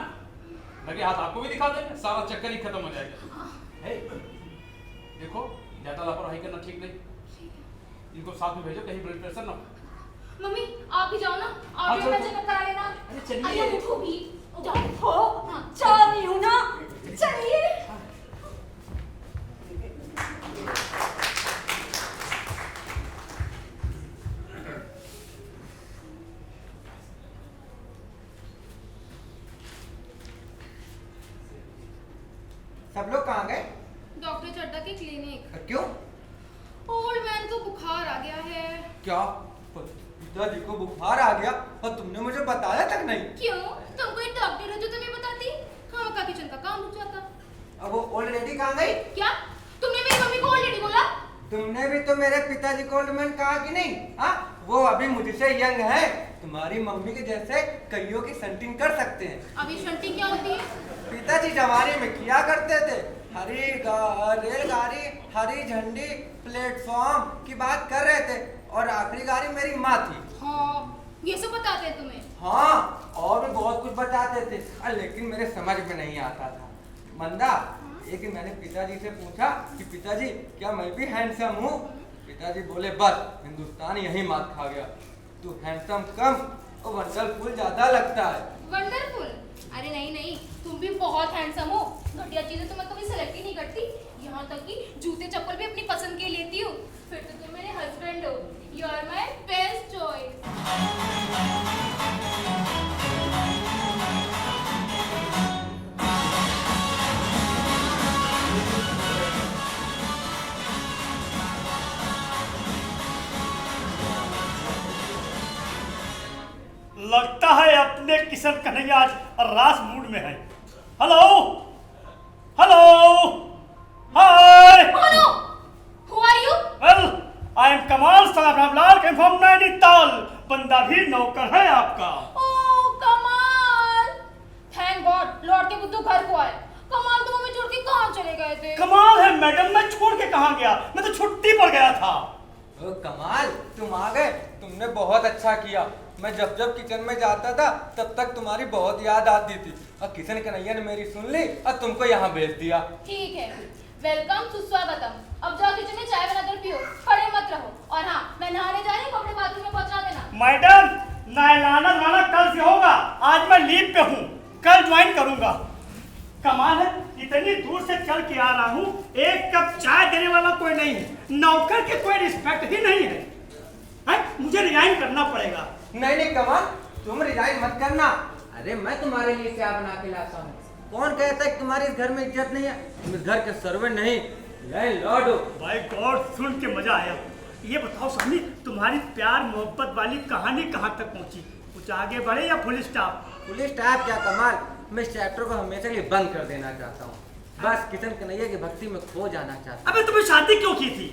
Speaker 3: लगे हाथ आपको भी दिखा देंगे, सारा चक्कर ही खत्म हो जाएगा। हे, देखो ज्यादा लापरवाही करना ठीक नहीं। इनको साथ में भेजो, कहीं ब्लड प्रेशर ना हो।
Speaker 4: मम्मी आप भी जाओ ना, आप भी
Speaker 3: चलो,
Speaker 4: मैं चेकअप करा लेना।
Speaker 3: अरे चलिए।
Speaker 4: अरे उठो भी, जाओ।
Speaker 5: हो,
Speaker 4: हाँ।
Speaker 5: जा रही हूँ ना, चलिए।
Speaker 2: सब लोग कहाँ गए?
Speaker 4: डॉक्टर चड्डा के क्लिनिक।
Speaker 2: क्यों?
Speaker 4: ओल्ड मैन को बुखार आ गया है।
Speaker 2: क्या पिताजी को बुखार आ गया और तुमने मुझे बताया तक नहीं?
Speaker 4: क्यों? तुम कोई डॉक्टर हो जो तुम्हें बताती? हाँ का किचन का काम रुक जाता।
Speaker 2: अब वो ओल्ड लेडी कहाँ गई?
Speaker 4: क्या तुमने मेरी मम्मी को ऑलरेडी बोला?
Speaker 2: तुमने भी तो मेरे पिताजी को ओल्ड मैन कहा कि नहीं? हाँ, वो अभी मुझसे यंग है। तुम्हारी मम्मी के जैसे कईयों की संटिंग कर सकते हैं।
Speaker 4: अभी शंटिंग क्या होती है?
Speaker 2: पिताजी जमाने में किया करते थे। रेलगाड़ी, हरी झंडी, प्लेटफॉर्म की बात कर रहे थे, और आखिरी गाड़ी मेरी माँ थी।
Speaker 4: हाँ, ये सब बताते हैं तुम्हें?
Speaker 2: हाँ, और भी बहुत कुछ बताते थे, लेकिन मेरे समझ में नहीं आता था। मंदा, एक दिन मैंने पिताजी से पूछा कि पिताजी क्या मैं भी हैंडसम हूँ? पिताजी बोले बस हिंदुस्तान यही मात खा गया। तू हैंडसम कम और वंडरफुल ज्यादा लगता है।
Speaker 4: वंडरफुल? अरे नहीं नहीं, तुम भी बहुत हैंडसम हो। घटिया चीजें तो मैं कभी सेलेक्ट ही नहीं करती, यहाँ तक कि जूते चप्पल भी अपनी पसंद के लेती हूँ। फिर तो तुम मेरे हस्बैंड हो। You are my best choice.
Speaker 6: लगता है अपने किशन कन्हैया आज रास मूड में है। Hello hello hi.
Speaker 4: Oh no! Who are you?
Speaker 6: Well I am कमाल साहब रामलाल के फ्रॉम नैनीताल। बंदा भी नौकर है आपका।
Speaker 4: Oh, कमाल! Thank God, लौट के बुद्धू घर को आए। कमाल तो हमें छोड़ के कहाँ चले गए थे?
Speaker 6: कमाल है मैडम, मैं छोड़ के कहाँ गया, मैं तो छुट्टी पर गया था।
Speaker 2: ओ कमाल, तुम आ गए। तुमने बहुत अच्छा किया। मैं जब जब किचन में जाता था तब तक तुम्हारी बहुत याद आती थी, और किशन कन्हैया ने मेरी सुन ली और तुमको यहाँ भेज दिया।
Speaker 4: ठीक है, वेलकम सुस्वागतम। अब जाओ किचन में चाय बनाकर पियो, खड़े मत रहो। और हाँ, मैं नहाने जा रही हूँ, कपड़े बाथरूम में पहुँचा देना।
Speaker 6: मैडम नहलाना धुलाना कल से होगा, आज मैं लीव पे हूँ, कल ज्वाइन करूंगा। कमाल है, इतनी दूर से चल के आ रहा हूँ, एक कप चाय देने वाला कोई नहीं है, नौकर के कोई रिस्पेक्ट ही नहीं है। मुझे रिजाइन करना पड़ेगा।
Speaker 2: नहीं नहीं कमाल, तुम रिजाइन मत करना। अरे मैं तुम्हारे लिए चाय बना के लाता हूँ। कौन कहता है कि तुम्हारे इस घर में इज्जत नहीं है? तुम इस घर के सर्वेंट नहीं, लैंडलॉर्ड हो।
Speaker 6: भाई गॉड, सुन के मजा आया। ये बताओ स्वामी, तुम्हारी प्यार मोहब्बत वाली कहानी कहाँ तक पहुँची? कुछ आगे बढ़े या फुल स्टॉप?
Speaker 2: पुलिस स्टाफ क्या कमाल, मैं इस चैप्टर को हमेशा के लिए बंद कर देना चाहता हूँ। बस किशन कन्हैया की भक्ति में खो जाना चाहता
Speaker 6: अबे तुम्हें शादी क्यों की थी?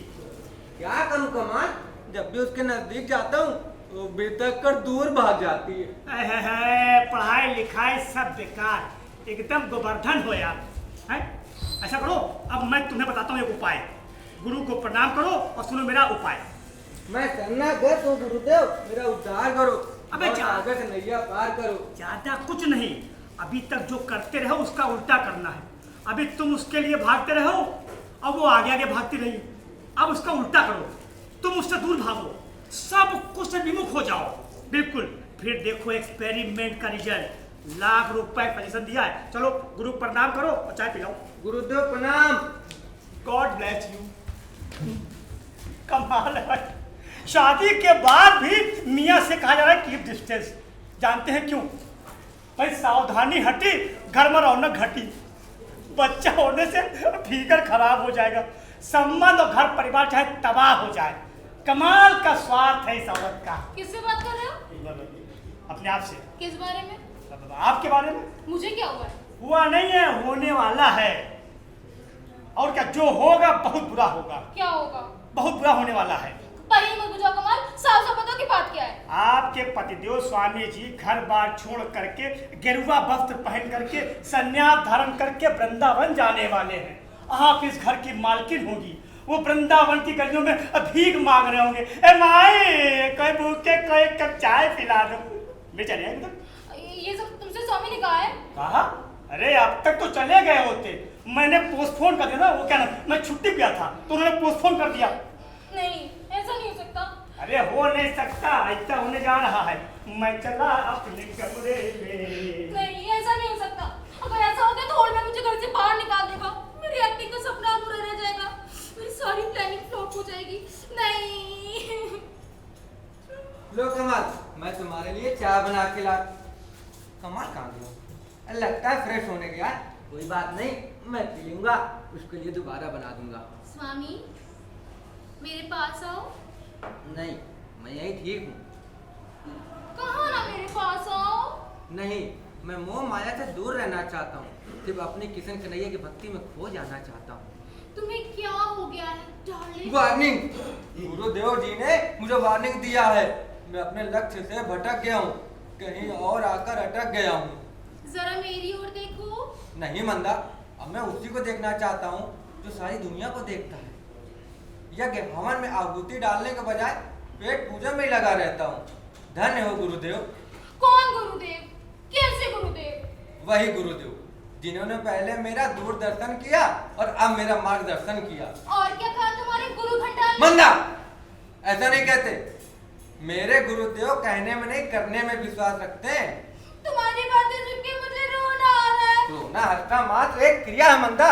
Speaker 2: क्या करूं कमाल, जब भी उसके नजदीक जाता हूँ वो बेतक कर दूर भाग जाती है।
Speaker 6: पढ़ाई लिखाई सब बेकार, एकदम गोवर्धन हो यार। है ऐसा करो, अब मैं तुम्हें बताता हूँ एक उपाय। गुरु को प्रणाम करो और सुनो मेरा उपाय।
Speaker 2: मैं शरणागत हूँ गुरुदेव, मेरा उद्धार करो।
Speaker 6: अबे
Speaker 2: और
Speaker 6: जा-
Speaker 2: सागर से नैया पार करो।
Speaker 6: ज्यादा कुछ नहीं, अभी तक जो करते रहो उसका उल्टा करना है। अभी तुम उसके लिए भागते रहो और वो आगे आगे भागती रही, अब उसका उल्टा करो। तुम उससे दूर भागो, सब कुछ से विमुख हो जाओ, बिल्कुल। फिर देखो एक्सपेरिमेंट का रिजल्ट। लाख रुपए सजेशन दिया है। चलो गुरु प्रणाम करो और चाय पिलाओ।
Speaker 2: गुरुदेव प्रणाम।
Speaker 6: God bless you. कमाल है भाई, शादी के बाद भी मियाँ से कहा जा रहा है कीप डिस्टेंस। जानते हैं क्यों? भाई सावधानी हटी, घर में रौनक घटी। बच्चा होने से फिगर खराब हो जाएगा, संबंध और घर परिवार चाहे तबाह हो जाए। कमाल का स्वार्थ है इस औरत का।
Speaker 4: किससे बात कर रहे हो?
Speaker 6: अपने आप से,
Speaker 4: किस बारे में?
Speaker 6: आपके बारे में।
Speaker 4: मुझे क्या हुआ है?
Speaker 6: हुआ नहीं है, होने वाला है। और क्या, जो होगा बहुत बुरा होगा,
Speaker 4: क्या होगा?
Speaker 6: बहुत बुरा होने वाला है।
Speaker 4: पहले मत बुझाओ कमाल, साफ साफ बताओ कि बात क्या है?
Speaker 6: आपके पतिदेव स्वामी जी घर बार छोड़ करके, गेरुआ वस्त्र पहन करके, संन्यास धारण करके वृंदावन जाने वाले हैं। आप इस घर की मालकिन होगी, वो वृंदावन की गलियों में भीख मांग रहे होंगे। ए माई, कोई भूखे कोई कप चाय पिला दो। ले चले एकदम।
Speaker 4: ये सब तुमसे स्वामी ने कहा है?
Speaker 6: कहा? अरे अब तक तो चले गए होते, मैंने पोस्टपोन कर दिया ना। वो क्या ना, मैं छुट्टी पे था तो उन्होंने पोस्टपोन कर दिया।
Speaker 4: नहीं, ऐसा नहीं हो सकता।
Speaker 6: अरे हो नहीं सकता, ऐसा होने जा रहा है। मैं चला अपने कमरे में।
Speaker 4: नहीं, ऐसा नहीं हो सकता। अगर ऐसा हो गया तो ओल्ड मैन मुझे घर से बाहर निकाल देगा, मेरी एक्टिंग का सपना अधूरा रह जाएगा, मेरी सारी प्लानिंग फ्लॉप हो जाएगी। नहीं।
Speaker 2: लो कमाल, मैं तुम्हारे लिए चाय बना के ला। कमाल कहाँ गया? लगता है फ्रेश होने गया। कोई बात नहीं, मैं पी लूंगा, उसके लिए दोबारा बना दूंगा।
Speaker 4: स्वामी, मेरे पास आओ।
Speaker 2: नहीं, मैं यही ठीक हूँ।
Speaker 4: कहाँ ना मेरे पास आओ।
Speaker 2: नहीं, मैं मोह माया से दूर रहना चाहता हूँ, सिर्फ अपने किशन कन्हैया की भक्ति में खो जाना चाहता हूँ।
Speaker 4: तुम्हें क्या हो गया है डार्लिंग?
Speaker 2: वार्निंग, गुरुदेव जी ने मुझे वार्निंग दिया है। मैं अपने लक्ष्य से भटक गया हूँ, कहीं और आकर अटक गया हूँ।
Speaker 4: जरा मेरी ओर देखो।
Speaker 2: नहीं मंदा, अब मैं उसी को देखना चाहता हूँ जो सारी दुनिया को देखता है। यज्ञ हवन में आहुति डालने के बजाय पेट पूजा में ही लगा रहता हूँ। धन्य हो गुरुदेव।
Speaker 4: कौन गुरुदेव? कैसे गुरुदेव?
Speaker 2: वही गुरुदेव जिन्होंने पहले मेरा दूरदर्शन किया और अब मेरा मार्गदर्शन किया।
Speaker 4: और क्या कहा तुम्हारे गुरु घंटाल ने?
Speaker 2: मंदा, ऐसा नहीं कहते। मेरे गुरुदेव कहने में नहीं करने में विश्वास रखते हैं।
Speaker 4: तुम्हारी बातें सुन के मुझे रोना आ रहा है।
Speaker 2: रोना हल्का मात्र एक क्रिया है मंदा।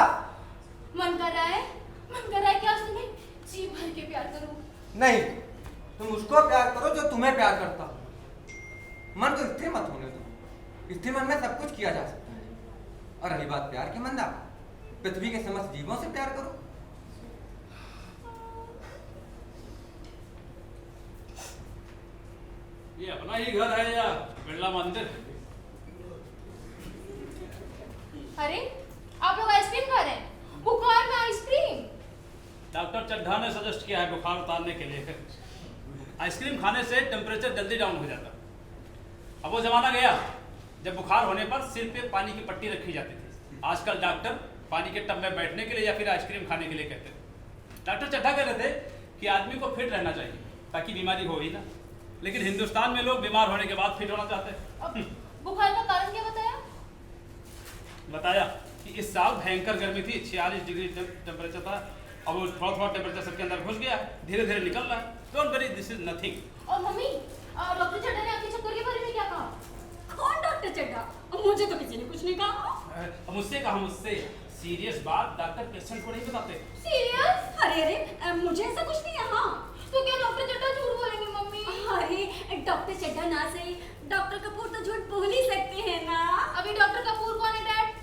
Speaker 4: मन कर रहा है, मन कर रहा है कि आज तुम्हें जी भर के प्यार करूं।
Speaker 2: नहीं, तुम उसको प्यार करो जो तुम्हें प्यार करता हो। मन को स्थिर मत होने दो, स्थिर मन में सब कुछ किया जा सकता है। और रही बात प्यार की मंदा, पृथ्वी के समस्त जीवों से प्यार करो।
Speaker 3: ये अपना ही घर है या बिरला मंदिर?
Speaker 4: अरे, आप लोग आइसक्रीम खा रहे हैं? बुखार में आइसक्रीम?
Speaker 3: डॉक्टर चड्ढा ने सजेस्ट किया है बुखार उतारने के लिए। आइसक्रीम खाने से टेम्परेचर जल्दी डाउन हो जाता। अब वो जमाना गया जब बुखार होने पर सिर पे पानी की पट्टी रखी जाती थी। आजकल डॉक्टर पानी के टब में बैठने के लिए या फिर आइसक्रीम खाने के लिए कहते हैं। डॉक्टर चड्ढा कह रहे थे कि आदमी को फिट रहना चाहिए ताकि बीमारी हो ही ना। लेकिन हिंदुस्तान में लोग बीमार होने के बाद फिट होना चाहते हैं।
Speaker 4: अब बुखार का कारण क्या बताया?
Speaker 3: बताया कि इस साल भयंकर गर्मी थी, 46 डिग्री टेम्परेचर था। अब वो थोड़ा थोड़ा टेम्परेचर सबके अंदर घुस गया, धीरे धीरे निकल रहा है। Don't worry, this is nothing.
Speaker 4: और मम्मी, डॉक्टर चड्ढा ने आपके चक्कर के बारे में क्या कहा?
Speaker 5: कौन डॉक्टर चड्ढा? मुझे तो किसी ने कुछ नहीं कहा।
Speaker 3: मुझसे कहा, मुझसे सीरियस बात डॉक्टर पेशेंट को नहीं बताते।
Speaker 4: सीरियस?
Speaker 5: अरे अरे, मुझे ऐसा कुछ नहीं है। हाँ,
Speaker 4: तो क्या डॉक्टर चड्ढा झूठ बोलेंगे मम्मी?
Speaker 5: अरे डॉक्टर चड्ढा ना सही, डॉक्टर कपूर तो झूठ बोल ही सकते हैं ना।
Speaker 4: अभी डॉक्टर कपूर कौन है डैड?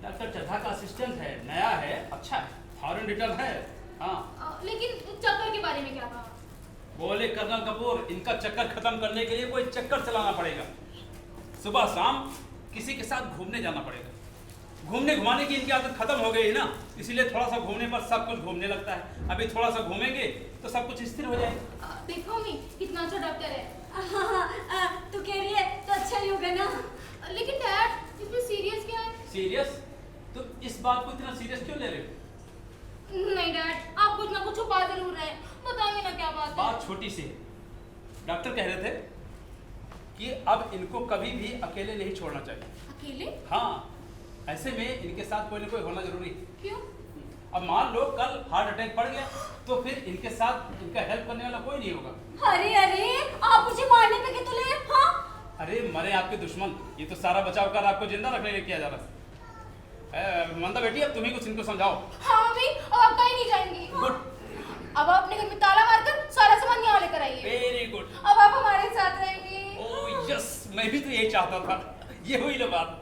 Speaker 3: डॉक्टर चड्ढा का असिस्टेंट है, नया है, अच्छा है, फॉरेन रिटर्न है। हाँ,
Speaker 4: लेकिन चक्कर के बारे में क्या कहा?
Speaker 3: बोले कर्नल कपूर, इनका चक्कर खत्म करने के लिए कोई चक्कर चलाना पड़ेगा। सुबह शाम किसी के साथ घूमने जाना पड़ेगा। घूमने घुमाने की इनकी आदत खत्म हो गई है ना, इसीलिए थोड़ा सा घूमने पर सब कुछ घूमने लगता है। अभी थोड़ा सा घूमेंगे तो सब कुछ स्थिर हो जाएगा।
Speaker 4: देखो मी कितना अच्छा डॉक्टर है।
Speaker 5: तू कह रही है तो अच्छा ही होगा ना।
Speaker 4: लेकिन डैड इसमें सीरियस क्या है?
Speaker 3: सीरियस? तो इस बात को इतना सीरियस क्यों ले रहे हो?
Speaker 4: नहीं डैड, आप कुछ ना कुछ छुपा जरूर रहे हैं, बताइए ना क्या बात है।
Speaker 3: बात छोटी सी है। डॉक्टर कह रहे थे कि अब इनको कभी भी अकेले नहीं छोड़ना चाहिए।
Speaker 4: अकेले?
Speaker 3: हाँ, ऐसे में इनके साथ कोई ना कोई होना जरूरी है।
Speaker 4: क्यों?
Speaker 3: अब मान लो कल हार्ट अटैक पड़ गया तो फिर इनके साथ इनका हेल्प करने वाला कोई नहीं होगा।
Speaker 5: अरे अरे, आप मुझे मारने पे क्यों तुले? हाँ?
Speaker 3: अरे मरे आपके दुश्मन, ये तो सारा बचाव कर आपको जिंदा रखने के लिए किया जा रहा है। मंदा बेटी, अब तुम ही कुछ इनको समझाओ।
Speaker 4: हाँ मम्मी, अब आप कहीं नहीं जाएंगी।
Speaker 3: गुड,
Speaker 4: अब आप अपने घर में ताला मारकर सारा सामान यहाँ लेकर आइए।
Speaker 3: Very good.
Speaker 4: अब आप हमारे साथ रहेंगे।
Speaker 3: ओह यस, मैं भी तो यही चाहता था। ये हुई ना बात।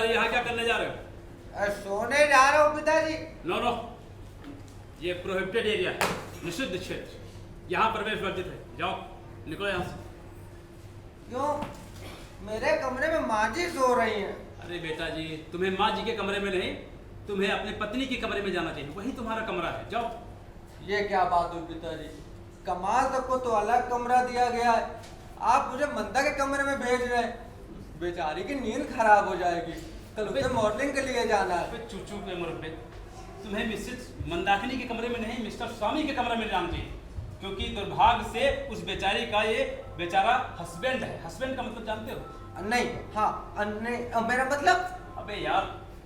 Speaker 3: यहाँ क्या करने जा रहे हो?
Speaker 2: सोने जा रहा हूँ पिताजी।
Speaker 3: नो नो, ये प्रोहिबिटेड एरिया है, निषिद्ध क्षेत्र, यहाँ प्रवेश वर्जित है। जाओ, निकलो यहाँ से।
Speaker 2: क्यों? मेरे कमरे में माँ जी सो रही हैं।
Speaker 3: अरे बेटा जी, तुम्हें माँ जी के कमरे में नहीं, तुम्हें अपने पत्नी के कमरे में जाना चाहिए, वही तुम्हारा कमरा है। जाओ।
Speaker 2: ये क्या बात हुई पिताजी? कमाल तक को तो अलग कमरा दिया गया है, आप मुझे मंदा के कमरे में भेज रहे हैं। बेचारी की नींद खराब हो जाएगी, कल उसे मॉडलिंग के लिए जाना है।
Speaker 3: चूचू के मुर्बे, तुम्हें मिसेस मंदाकिनी के कमरे में नहीं, मिस्टर स्वामी के कमरे में जाना चाहिए, क्योंकि दुर्भाग्य से उस बेचारी का ये बेचारा हस्बैंड है। हस्बैंड का मतलब जानते हो?
Speaker 2: नहीं, हाँ नहीं, मेरा मतलब।
Speaker 3: अबे यार,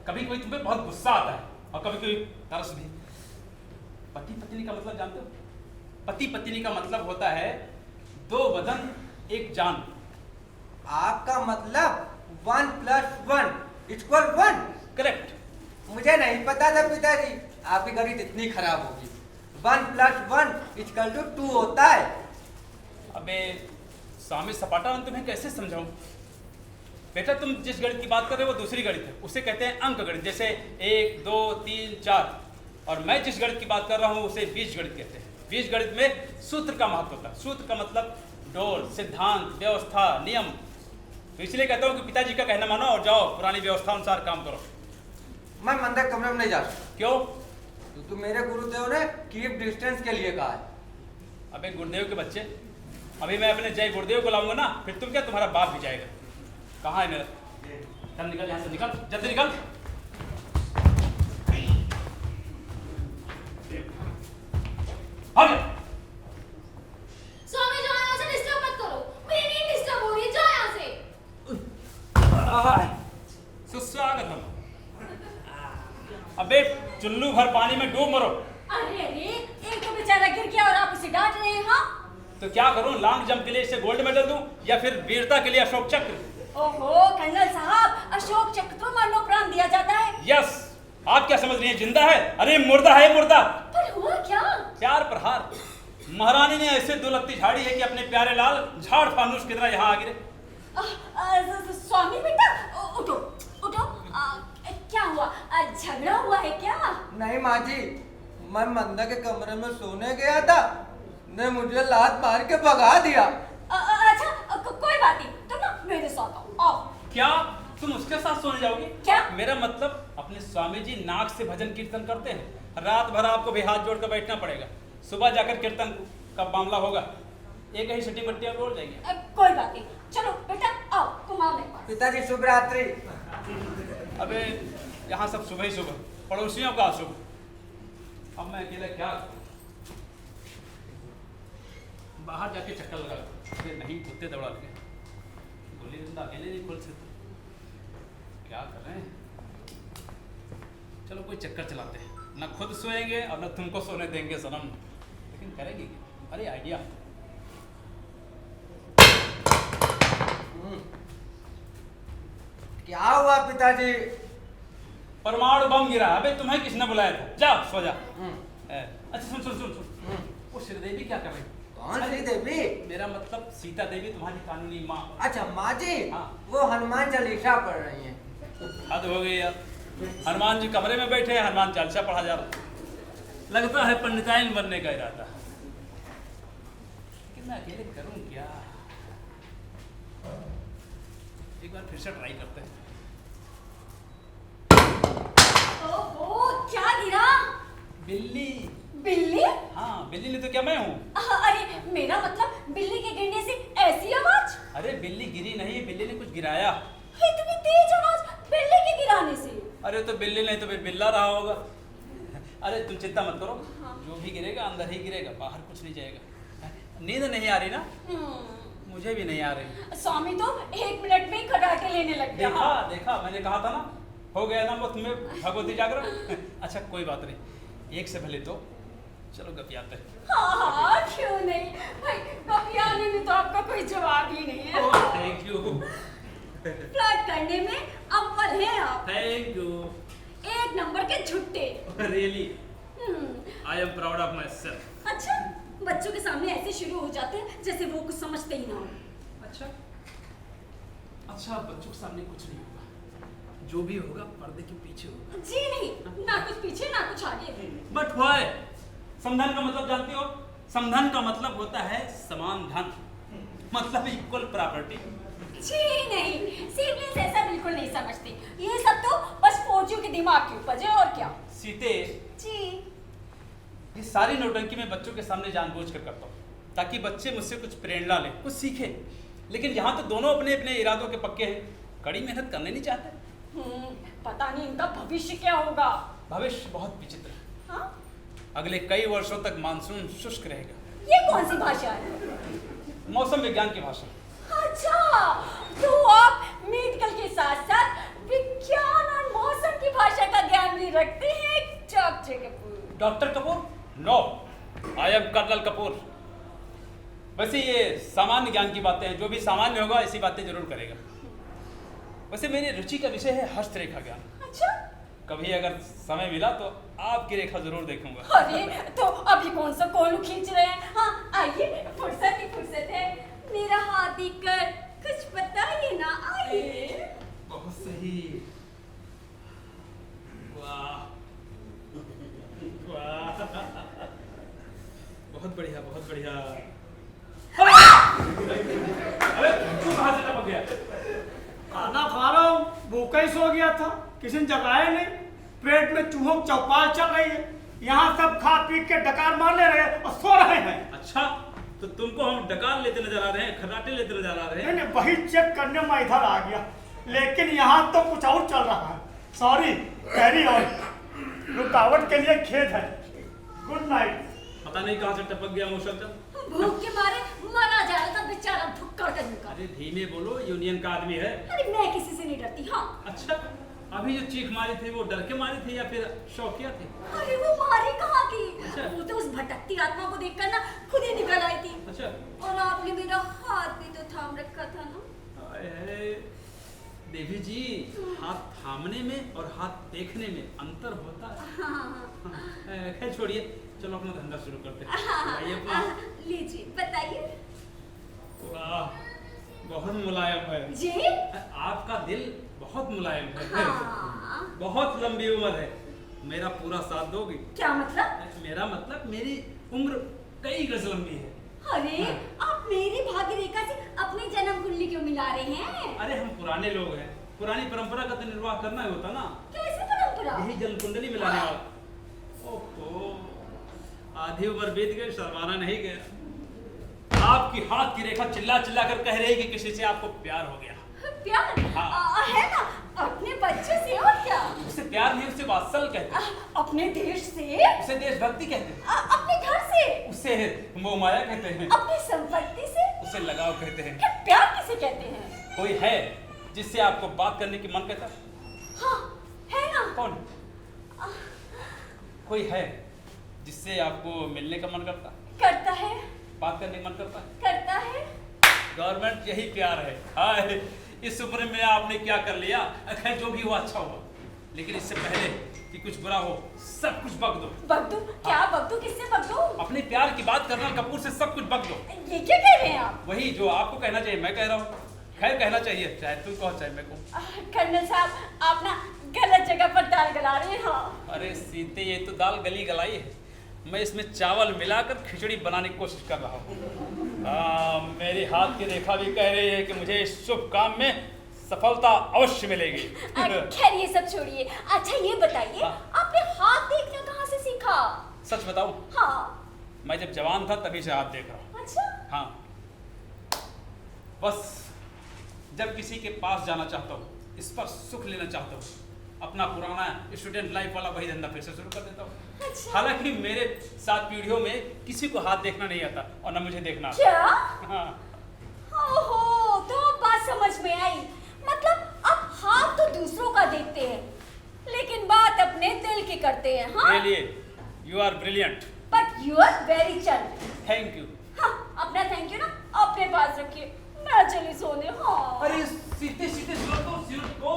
Speaker 3: कभी कोई तुम्हें बहुत गुस्सा आता है और कभी कोई तरस भी। पति पत्नी का मतलब जानते हो? पति पत्नी का मतलब होता है दो बदन एक जान।
Speaker 2: आपका मतलब 1 + 1 = 1?
Speaker 3: करेक्ट।
Speaker 2: मुझे नहीं पता था पिताजी, आपकी गणित इतनी खराब होगी। 1 + 1 = 2 होता है।
Speaker 3: अबे स्वामी सपाटा, तुम्हें कैसे समझाऊं? बेटा, तुम जिस गणित की बात कर रहे हो वो दूसरी गणित है, उसे कहते हैं अंक गणित, जैसे 1 2 3 4। और मैं जिस गणित की बात कर रहा हूँ उसे बीज गणित कहते हैं। बीज गणित में सूत्र का महत्व होता है। सूत्र का मतलब डोर, सिद्धांत, व्यवस्था, नियम। तो इसलिए कहता हूँ कि पिताजी का कहना मानो और जाओ, पुरानी व्यवस्था अनुसार काम करो।
Speaker 2: मैं मंदिर कमरे में नहीं जा सकता।
Speaker 3: क्यों?
Speaker 2: तो मेरे गुरुदेव ने कीप डिस्टेंस के लिए कहा है।
Speaker 3: अबे गुरुदेव के बच्चे, अभी मैं अपने जय गुरुदेव को लाऊंगा ना, फिर तुम क्या, तुम्हारा बाप भी जाएगा। कहाँ है मेरा? चल निकल यहाँ से, निकल जल्दी निकल।
Speaker 4: स्वामी जो आया उसे डिस्टर्ब मत करो, मेरी नींद डिस्टर्ब हो रही है, जाओ यहाँ से।
Speaker 3: सुस्वागतम। अबे चुल्लू भर पानी में डूब मरो।
Speaker 5: अरे अरे, एक तो बेचारा गिर गया और आप उसे डांट रहे हैं। हाँ,
Speaker 3: तो क्या करूं, लॉन्ग जंप के लिए इसे गोल्ड मेडल दूं या फिर वीरता के लिए अशोक चक्र?
Speaker 5: ओहो कर्नल साहब, अशोक चक्र तो मरणोपरांत दिया जाता है।
Speaker 3: यस, आप क्या समझ रही हैं, जिंदा है? अरे मुर्दा है, मुर्दा।
Speaker 5: पर हुआ क्या?
Speaker 3: प्यार प्रहार। महारानी ने ऐसे दो लत्ती झाड़ी है कि अपने प्यारे लाल झाड़ फानूस की तरह यहाँ आ गिरे।
Speaker 5: स्वामी बेटा, उठो उठो। क्या हुआ? झगड़ा हुआ है क्या?
Speaker 2: नहीं माँ जी, मैं मंदा के कमरे में सोने गया था, ने मुझे लात मार के भगा दिया।
Speaker 5: अच्छा, कोई बात नहीं, तुम ना मेरे साथ आओ।
Speaker 3: क्या तुम उसके साथ सोने जाओगी?
Speaker 5: क्या?
Speaker 3: मेरा मतलब, अपने स्वामी जी नाक से भजन कीर्तन करते हैं, रात भर आपको भी हाथ जोड़कर बैठना पड़ेगा, सुबह जाकर कीर्तन का मामला होगा। एक ही सिटी मट्टी आप रोल जाएंगे।
Speaker 5: कोई बात नहीं, चलो बेटा आओ, घुमाओ मेरे पास।
Speaker 2: पिताजी शुभ रात्रि।
Speaker 3: अबे यहाँ सब सुबह ही सुबह, पड़ोसियों का शुभ। अब मैं अकेला क्या करूं? बाहर जाके चक्कर लगा अरे नहीं कुत्ते दौड़ा के गोली डंडा अकेले नहीं खोल सकते, क्या कर रहे हैं। चलो कोई चक्कर चलाते हैं, ना खुद सोएंगे और ना तुमको सोने देंगे सनम, लेकिन करेंगे क्या? अरे आइडिया,
Speaker 2: क्या हुआ पिताजी?
Speaker 3: परमाणु बम गिरा। अबे तुम्हें किसने बुलाया था? जा सो जा।
Speaker 2: हम्म,
Speaker 3: अच्छा सुन सुन सुन सुन, वो श्रीदेवी क्या कर रही?
Speaker 2: कौन सी देवी?
Speaker 3: मेरा मतलब सीता देवी, तुम्हारी कानूनी माँ।
Speaker 2: अच्छा माँ जी,
Speaker 3: हाँ।
Speaker 2: वो हनुमान चालीसा पढ़ रही हैं।
Speaker 3: हद हो गई यार, हनुमान जी कमरे में बैठे हैं, हनुमान चालीसा पढ़ा जा रहा। लगता है पंडिताइन बनने का इरादा, लेकिन मैं अकेले करूं क्या? एक बार फिर से ट्राई करते हैं।
Speaker 5: ओहो, क्या गिरा?
Speaker 3: बिल्ली।
Speaker 5: बिल्ली?
Speaker 3: हाँ बिल्ली नहीं तो क्या मैं हूँ?
Speaker 5: अरे मेरा मतलब बिल्ली के गिरने से ऐसी आवाज?
Speaker 3: अरे बिल्ली गिरी नहीं, बिल्ली ने कुछ गिराया।
Speaker 5: इतनी तेज आवाज बिल्ली के गिराने से?
Speaker 3: अरे तो बिल्ली नहीं तो फिर बिल्ला रहा होगा। अरे तुम चिंता मत करो, जो भी गिरेगा अंदर ही गिरेगा, बाहर कुछ नहीं जाएगा। नींद नहीं आ रही ना? मुझे भी नहीं आ रही।
Speaker 5: स्वामी तो 1 मिनट में ही खटाके लेने लग गया।
Speaker 3: देखा देखा, मैंने कहा था ना, हो गया ना वो तुम्हें भगवती जागरण। अच्छा कोई बात नहीं, एक से भले दो, चलो गपियाते हैं।
Speaker 5: हाँ क्यों नहीं भाई, गपियाने में तो आपका कोई जवाब ही नहीं है।
Speaker 3: Thank you.
Speaker 5: फ्लर्ट करने में अव्वल हैं आप।
Speaker 3: Thank you.
Speaker 5: 1 नंबर के झुट्टे।
Speaker 3: Really I am proud of myself.
Speaker 5: अच्छा, बच्चों के सामने ऐसे शुरू हो जाते हैं जैसे वो कुछ समझते ही ना हो।
Speaker 3: अच्छा अच्छा, बच्चों के सामने कुछ नहीं होगा, जो भी होगा पर्दे के पीछे होगा।
Speaker 5: जी नहीं, ना कुछ पीछे ना कुछ आगे।
Speaker 3: But why? समधन का मतलब जानते हो? समधन का मतलब होता है समान धन, मतलब इक्वल प्रॉपर्टी।
Speaker 5: जी नहीं, सिबलिंग्स ऐसा बिल्कुल नहीं समझते। ये सब तो बस फौजियों के दिमाग की उपज है, और क्या।
Speaker 3: सीते,
Speaker 5: जी
Speaker 3: ये सारी नौटंकी मैं बच्चों के सामने जानबूझकर करता हूँ, ताकि बच्चे मुझसे कुछ प्रेरणा लें, कुछ सीखें। लेकिन यहाँ तो दोनों अपने अपने इरादों के पक्के हैं, कड़ी मेहनत करने नहीं चाहते।
Speaker 5: पता नहीं इनका भविष्य क्या होगा।
Speaker 3: भविष्य बहुत विचित्र है।
Speaker 5: हाँ?
Speaker 3: अगले कई वर्षों तक मानसून शुष्क रहेगा।
Speaker 5: ये कौन सी भाषा है?
Speaker 3: मौसम विज्ञान की भाषा।
Speaker 5: अच्छा, तो आप मेडिकल के साथ साथ विज्ञान और मौसम की भाषा का ज्ञान भी रखते हैं doctor Kapoor.
Speaker 3: Doctor Kapoor? No, I am colonel Kapoor. वैसे ये सामान्य ज्ञान की बातें हैं, जो भी सामान्य होगा ऐसी बातें जरूर करेगा। वैसे मेरी रुचि का विषय है हस्तरेखा ज्ञान।
Speaker 5: अच्छा,
Speaker 3: कभी अगर समय मिला तो आपकी रेखा जरूर देखूंगा।
Speaker 5: अरे तो अभी कौन सा कोलू खींच रहे हैं? हाँ आइए, फुर्सत ही फुर्सत है। मेरा हाथ कर कुछ बताइए ना, आइए।
Speaker 3: बहुत सही। वाह वाह, बहुत बढ़िया बहुत बढ़िया। अरे तू कहाँ से टपक गया?
Speaker 6: खाना खा रहा हूँ, भूखा ही सो गया था, किसी ने जगाया नहीं। पेट में चूहों की चौपाल चल रही है, यहाँ सब खा पी के डकार मार ले रहे हैं और सो रहे हैं।
Speaker 3: अच्छा, तो तुमको हम डकार लेते नजर आ रहे हैं, खर्राटे लेते नजर आ रहे हैं?
Speaker 6: नहीं, वही चेक करने में इधर आ गया, लेकिन यहाँ तो कुछ और चल रहा है। सॉरी, कैरी ऑन, रुकावट के लिए खेद है। Good night.
Speaker 3: पता नहीं कहाँ से टपक गया मुसलसल।
Speaker 5: भूख के मारे मरा जा रहा था बेचारा, भुक्कड़ का मुका।
Speaker 3: अरे धीमे बोलो, यूनियन का आदमी है।
Speaker 5: अरे मैं किसी से नहीं डरती। हाँ,
Speaker 3: अच्छा, अभी जो चीख मारी थी वो डर के मारी थी या फिर शौकिया थी?
Speaker 5: अरे वो मारी कहाँ की?
Speaker 3: अच्छा।
Speaker 5: वो तो उस भटकती आत्मा को देखकर ना खुद ही निकल आई थी।
Speaker 3: अच्छा।
Speaker 5: और आपने मेरा हाथ भी तो थाम रखा था ना।
Speaker 3: हाय हाय, देवी जी, हाथ थामने में और हाथ देखने में अंतर होता है। खैर छोड़िए, चलो अपना धंधा शुरू करते हैं। बताइए अपना।
Speaker 5: लीजिए बताइए।
Speaker 3: वाह, बहुत मुलायम है
Speaker 5: जी?
Speaker 3: आपका दिल, बहुत मुलायम है।
Speaker 5: हाँ।
Speaker 3: बहुत लंबी उम्र है, मेरा पूरा साथ दोगी?
Speaker 5: क्या मतलब?
Speaker 3: मेरा मतलब मेरी उम्र कई गज लंबी है।
Speaker 5: अरे आप मेरी भाग्य रेखा से अपनी जन्म कुंडली क्यों मिला रहे हैं?
Speaker 3: अरे हम पुराने लोग हैं, पुरानी परंपरा का तो निर्वाह करना ही होता ना।
Speaker 5: कैसे परंपरा?
Speaker 3: यही जन्म कुंडली मिलाने वाला। ओहो, आधी उम्र बीत गई, शर्माना नहीं गया। आपकी हाथ की रेखा चिल्ला चिल्ला कर कह रही कि किसी से आपको प्यार हो गया।
Speaker 5: प्यार?
Speaker 3: हाँ।
Speaker 5: है ना, अपने बच्चे से, और क्या?
Speaker 3: उसे प्यार नहीं, उसे वात्सल कहते हैं।
Speaker 5: अपने देश से?
Speaker 3: उसे देशभक्ति कहते हैं।
Speaker 5: अपने घर से?
Speaker 3: उसे हैं वो माया कहते हैं,
Speaker 5: अपनी संपत्ति से?
Speaker 3: उसे लगाव कहते हैं।
Speaker 5: फिर प्यार किसे कहते हैं?
Speaker 3: कोई है जिससे आपको बात करने की मन कहता है?
Speaker 5: हाँ, है ना।
Speaker 3: कौन? कोई है जिससे आपको मिलने का मन करता है,
Speaker 5: करता है,
Speaker 3: बात करने का मन करता है?
Speaker 5: करता है।
Speaker 3: गवर्नमेंट यही प्यार है। हाय, इस उम्र में आपने क्या कर लिया। खैर जो भी हुआ अच्छा हुआ, लेकिन इससे पहले कि कुछ बुरा हो सब कुछ बक दो।
Speaker 5: बक दूं? क्या बक दूं? किससे बक दूं?
Speaker 3: अपने प्यार की बात करना कपूर से सब कुछ बक दो।
Speaker 5: ये क्या कह रहे हैं आप?
Speaker 3: वही जो आपको कहना चाहिए मैं कह रहा हूँ। खैर कहना चाहिए, चाहे तुम कहो चाहे मैं कहूँ।
Speaker 5: कर्नल साहब, आप ना गलत जगह पर दाल गला रहे हैं। हाँ।
Speaker 3: अरे सीते, ये तो दाल गली गलाई है, मैं इसमें चावल मिलाकर खिचड़ी बनाने की कोशिश कर रहा हूँ। मेरी हाथ की रेखा भी कह रही है कि मुझे इस शुभ काम में सफलता अवश्य मिलेगी।
Speaker 5: खैर ये सब छोड़िए। अच्छा ये बताइए,
Speaker 3: हाँ।
Speaker 5: आपने हाथ देखना कहाँ से सीखा?
Speaker 3: सच बताऊं,
Speaker 5: हाँ।
Speaker 3: मैं जब जवान था तभी से हाथ देख रहा हूँ।
Speaker 5: अच्छा।
Speaker 3: हाँ, बस जब किसी के पास जाना चाहता हूँ, इस पर सुख लेना चाहता हूँ, अपना पुराना स्टूडेंट लाइफ वाला वही धंधा फिर से शुरू कर देता हूँ।
Speaker 5: अच्छा।
Speaker 3: हालांकि मेरे 7 पीढ़ियों में किसी को हाथ देखना नहीं आता और न मुझे देखना आता।
Speaker 5: क्या?
Speaker 3: हाँ,
Speaker 5: ओहो, तो अब बात समझ में आई। मतलब आप हाथ तो दूसरों का देखते हैं, लेकिन बात अपने दिल की करते हैं। हाँ?
Speaker 3: लिए you are brilliant.
Speaker 5: But you are very चंट।
Speaker 3: Thank you.
Speaker 5: हाँ, अपना थैंक यू ना अपने पास रखिए, मैं चली सोने। हाँ।
Speaker 3: अरे सीधे सीधे सिर को।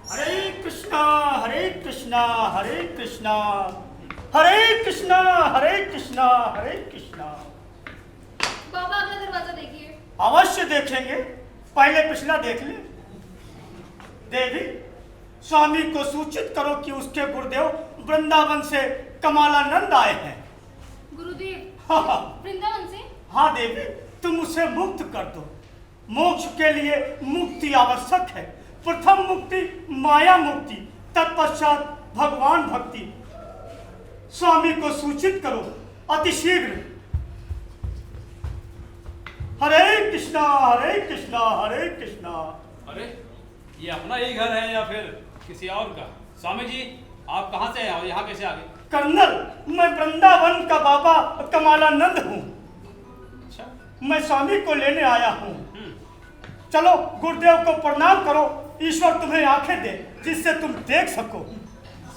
Speaker 6: हरे कृष्णा हरे कृष्णा हरे कृष्णा हरे कृष्णा हरे कृष्णा हरे कृष्णा।
Speaker 4: बाबा अपना दरवाजा देखिए।
Speaker 6: अवश्य देखेंगे, पहले पिछला देख ले। देवी, स्वामी को सूचित करो कि उसके गुरुदेव वृंदावन से कमालानंद आए हैं।
Speaker 4: गुरुदेव
Speaker 6: हाँ
Speaker 4: वृंदावन से?
Speaker 6: हाँ देवी, तुम उसे मुक्त कर दो। मोक्ष के लिए मुक्ति आवश्यक है। प्रथम मुक्ति माया मुक्ति, तत्पश्चात भगवान भक्ति। स्वामी को सूचित करो अतिशीघ्र। हरे कृष्णा हरे कृष्णा हरे कृष्णा।
Speaker 3: अरे ये अपना ही घर है या फिर किसी और का? स्वामी जी आप कहाँ से हैं और यहाँ कैसे आ गए?
Speaker 6: कर्नल, मैं वृंदावन का बाबा कमालानंद हूँ।
Speaker 3: अच्छा।
Speaker 6: मैं स्वामी को लेने आया हूँ। चलो गुरुदेव को प्रणाम करो, ईश्वर तुम्हें आंखें दे जिससे तुम देख सको।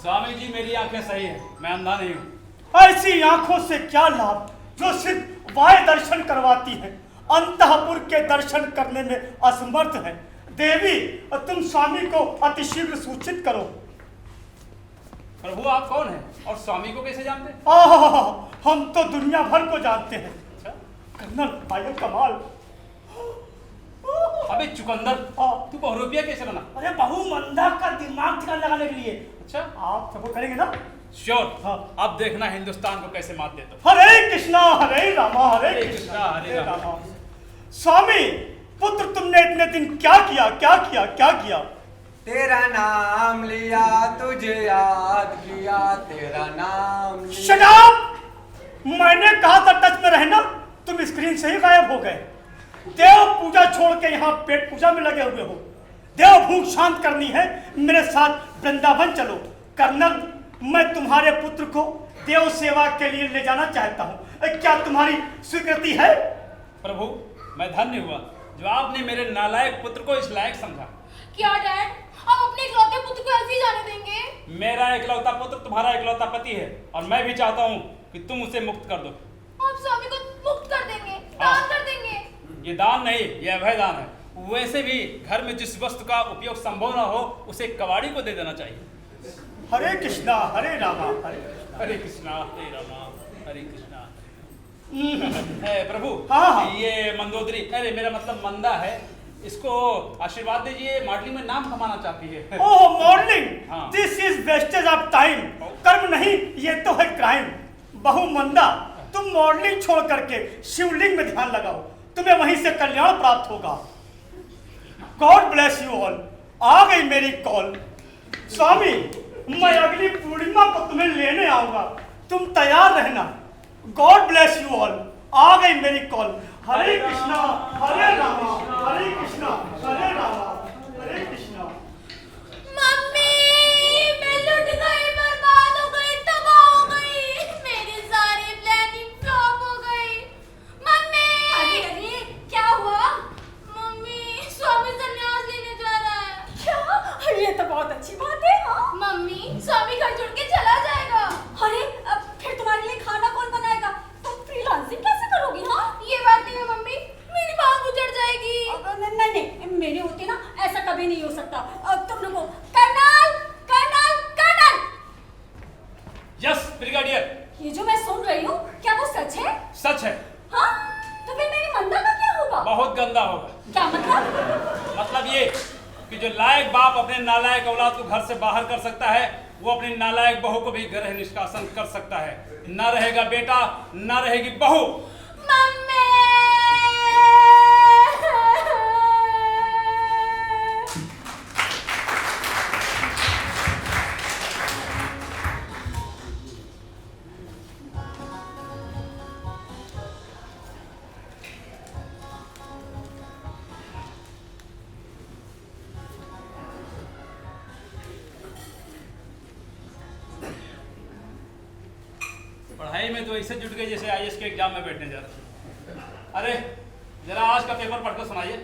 Speaker 3: स्वामी जी मेरी आंखें सही है, मैं अंधा नहीं हूँ।
Speaker 6: ऐसी आंखों से क्या लाभ जो सिर्फ बाह्य दर्शन करवाती है, अंतःपुर के दर्शन करने में असमर्थ है। देवी, तुम स्वामी को अतिशीघ्र सूचित करो।
Speaker 3: प्रभु आप कौन हैं और स्वामी को कैसे जानते हैं?
Speaker 6: हम तो दुनिया भर को जानते हैं।
Speaker 3: अच्छा।
Speaker 6: कर्नल आयो कमाल।
Speaker 3: अबे चुकंदर, तू बहुरूपिया कैसे बना?
Speaker 6: अरे बहुमंदा का दिमाग ठिकाना लगाने के लिए।
Speaker 3: अच्छा,
Speaker 6: आप सबको करेंगे ना?
Speaker 3: श्योर।
Speaker 6: हाँ।
Speaker 3: अब देखना हिंदुस्तान को कैसे मात देता हूं।
Speaker 6: हरे कृष्णा हरे रामा हरे
Speaker 3: हरे
Speaker 6: कृष्णा
Speaker 3: कृष्णा, हरे
Speaker 6: हरे
Speaker 3: रामा।
Speaker 6: रामा। स्वामी पुत्र, तुमने इतने दिन क्या किया क्या किया क्या किया?
Speaker 2: तेरा नाम लिया, तुझे याद किया, तेरा नाम लिया।
Speaker 6: Shut up! मैंने कहा था टच में रहना, तुम स्क्रीन से ही गायब हो गए। देव पूजा छोड़ के यहाँ पेट पूजा में लगे हुए हो। देव भूख शांत करनी है, मेरे साथ वृंदावन चलो। कर्नल, मैं तुम्हारे पुत्र को देव सेवा के लिए ले जाना चाहता हूँ, क्या तुम्हारी स्वीकृति है?
Speaker 3: प्रभु मैं धन्य हुआ जो आपने मेरे नालायक पुत्र को इस लायक समझा।
Speaker 4: क्या डैड, आप अपने इकलौते पुत्र को ऐसे ही जाने देंगे?
Speaker 3: मेरा इकलौता पुत्र तुम्हारा इकलौता पति है और मैं भी चाहता हूँ कि तुम उसे मुक्त कर दो।
Speaker 4: आप स्वामी को मुक्त कर देंगे, दान कर देंगे?
Speaker 3: ये दान नहीं, ये अभय दान है। वैसे भी घर में जिस वस्तु का उपयोग संभव न हो उसे कबाड़ी को दे देना चाहिए।
Speaker 6: हरे कृष्णा हरे रामा हरे कृष्णा।
Speaker 3: हरे कृष्णा हरे रामा हरे कृष्णा। प्रभु
Speaker 6: हाँ।
Speaker 3: ये मंदोदरी, अरे मेरा मतलब मंदा है, इसको आशीर्वाद दीजिए, मॉडलिंग में नाम कमाना चाहती है।
Speaker 6: ओह मॉडलिंग,
Speaker 3: हाँ।
Speaker 6: This is wastage of time. कर्म नहीं, ये तो है क्राइम। बहुमंदा, तुम मॉडलिंग छोड़ करके शिवलिंग में ध्यान लगाओ। तुम्हें वहीं से कल्याण प्राप्त होगा। God bless you all. आ गई मेरी कॉल। स्वामी, मैं अगली पूर्णिमा को तुम्हें लेने आऊंगा, तुम तैयार रहना। God bless you all. आ गई मेरी कॉल। हरे कृष्णा हरे रामा हरे कृष्णा हरे रामा हरे कृष्णा।
Speaker 4: मम्मी, मैं लुट गई, बर्बाद हो गई, तबाह हो गई, मेरी सारी प्लानिंग फ्लॉप हो गई। मम्मी,
Speaker 5: अरे अरे क्या हुआ?
Speaker 4: मम्मी, स्वामी संन्यास लेने जा रहा है।
Speaker 5: क्या? ये तो बहुत अच्छी बात है। हाँ
Speaker 4: मम्मी, स्वामी घर छोड़ के चला जाएगा।
Speaker 5: अरे अब फिर तुम्हारे लिए खाना कौन बनाएगा? तुम फ्रीलांसिंग कैसे करोगी? हाँ
Speaker 4: ये बात नहीं है मम्मी, मेरी मांग उजड़ जाएगी।
Speaker 5: नहीं, मेरे होते ना ऐसा कभी नहीं हो सकता। तुम लोगों colonel colonel colonel.
Speaker 3: Yes brigadier.
Speaker 5: ये जो मैं सुन रही हूँ, क्या वो सच है?
Speaker 3: सच है।
Speaker 5: हाँ तो फिर मेरी मंदा का क्या होगा?
Speaker 3: बहुत गंदा होगा।
Speaker 5: क्या मतलब?
Speaker 3: मतलब ये कि जो लायक बाप अपने नालायक औलाद को घर से बाहर कर सकता है, वो अपनी नालायक बहू को भी गृह निष्कासन कर सकता है। ना रहेगा बेटा, ना रहेगी बहू।
Speaker 4: मम्मी,
Speaker 3: पढ़ाई में तो ऐसे जुट गए जैसे आईएएस के एग्जाम में बैठने जा रहे। अरे जरा आज का पेपर पढ़कर सुनाइए।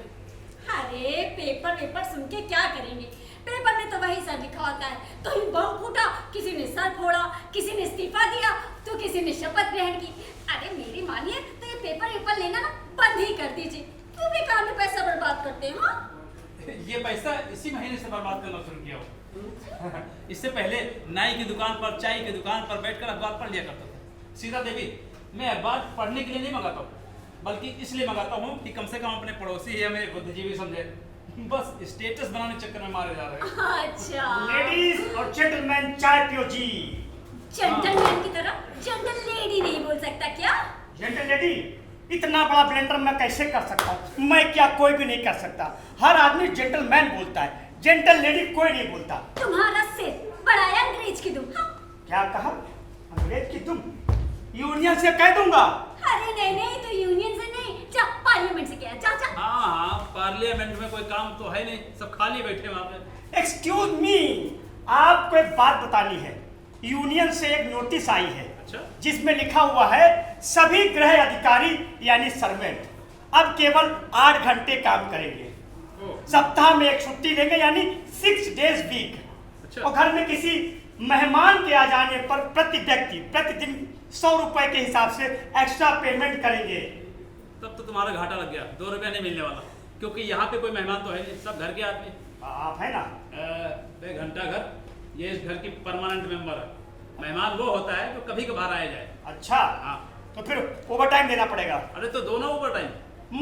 Speaker 5: अरे पेपर सुन के क्या करेंगे? पेपर में तो वही सब लिखा होता है। कहीं बम फूटा, किसी ने सर फोड़ा, किसी ने इस्तीफा दिया, तो किसी ने शपथ ग्रहण की। अरे मेरी मानिए तो ये पेपर लेना ना बंद ही कर दीजिए। क्यों बेकार में पैसा बर्बाद करते हैं? हाँ
Speaker 3: ये पैसा इसी महीने से बर्बाद करना शुरू किया हो। इससे पहले नाई की दुकान पर, चाय की दुकान पर बैठकर अखबार पढ़ लिया करता था। सीता देवी, मैं अखबार पढ़ने के लिए नहीं मंगाता हूँ, बल्कि इसलिए मंगाता हूँ कि कम से कम अपने पड़ोसी या मेरे बुद्धिजीवी समझे। बस स्टेटस बनाने चक्कर में मारे जा रहे हैं।
Speaker 5: अच्छा,
Speaker 6: लेडीज और जेंटलमैन, चाय पियो जी।
Speaker 5: जेंटलमैन की तरह जेंटल लेडी नहीं बोल सकता क्या?
Speaker 6: जेंटल लेडी, इतना बड़ा ब्लेंडर मैं कैसे कर सकता हूँ? मैं क्या, कोई भी नहीं कर सकता। हर आदमी जेंटलमैन बोलता है, जेंटल लेडी कोई नहीं बोलता।
Speaker 5: तुम्हारा सिर बढ़ाया अंग्रेज की दुम। हाँ?
Speaker 6: क्या कहा? अंग्रेज की तुम? यूनियन से कह दूंगा।
Speaker 5: अरे नहीं तो यूनियन से नहीं, जा पार्लियामेंट से कह। जा
Speaker 3: हाँ, पार्लियामेंट में कोई काम तो है नहीं, सब खाली बैठे वहां पे।
Speaker 6: एक्सक्यूज मी, आपको एक बात बतानी है। यूनियन से एक नोटिस आई है।
Speaker 3: अच्छा।
Speaker 6: जिसमें लिखा हुआ है सभी गृह अधिकारी यानी सर्वेंट अब केवल 8 घंटे काम करेंगे। सप्ताह में एक छुट्टी देंगे यानी 6 days वीक।
Speaker 3: अच्छा।
Speaker 6: और घर में किसी मेहमान के आ जाने पर प्रति व्यक्ति प्रतिदिन 100 रुपए के हिसाब से एक्स्ट्रा पेमेंट करेंगे।
Speaker 3: तब तो तुम्हारा घाटा लग गया, 2 रुपया नहीं मिलने वाला, क्योंकि यहाँ पे कोई मेहमान तो है नहीं, सब घर के आदमी।
Speaker 6: आप है ना?
Speaker 3: घंटा घर, ये इस घर की परमानेंट मेंबर है। मेहमान वो होता है जो कभी कभार आया जाए।
Speaker 6: अच्छा,
Speaker 3: हाँ।
Speaker 6: तो फिर ओवर टाइम देना पड़ेगा।
Speaker 3: अरे तो दोनों ओवर टाइम।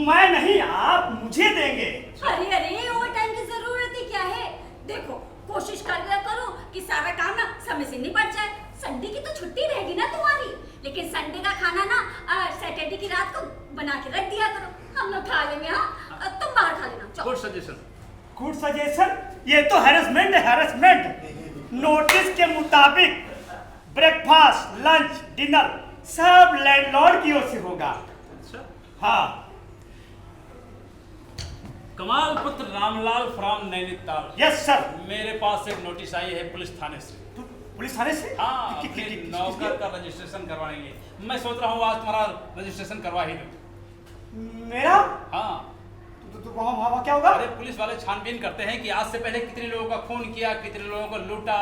Speaker 6: मैं नहीं, आप मुझे देंगे।
Speaker 5: अरे ओवर टाइम की जरूरत ही क्या है? देखो, कोशिश कर लिया करो कि सारा काम ना समय से निपट जाए। संडे की तो छुट्टी रहेगी ना तुम्हारी, लेकिन संडे का खाना ना सैटरडे की रात को बना के रख दिया करो, हम लोग खा लेंगे। हाँ, तुम बाहर खा लेना। चलो।
Speaker 3: Good suggestion.
Speaker 6: Good suggestion? ये तो हैरेसमेंट है, हैरेसमेंट। नोटिस के मुताबिक ब्रेकफास्ट, लंच, डिनर सब लैंडलॉर्ड की ओर से होगा।
Speaker 3: अच्छा।
Speaker 6: हाँ।
Speaker 3: कमाल पुत्र Ramlal from Nainital.
Speaker 6: Yes sir.
Speaker 3: मेरे पास एक नोटिस आई है पुलिस थाने से।
Speaker 6: पुलिस थाने से?
Speaker 3: हाँ, अपने नौकर का रजिस्ट्रेशन करवाने के लिए। मैं सोच रहा हूँ आज तुम्हारा रजिस्ट्रेशन करवा ही दूँ।
Speaker 6: मेरा?
Speaker 3: हाँ।
Speaker 6: तो वहाँ क्या होगा?
Speaker 3: अरे पुलिस वाले छानबीन करते हैं कि आज से पहले कितने लोगों का खून किया, कितने लोगों को लूटा,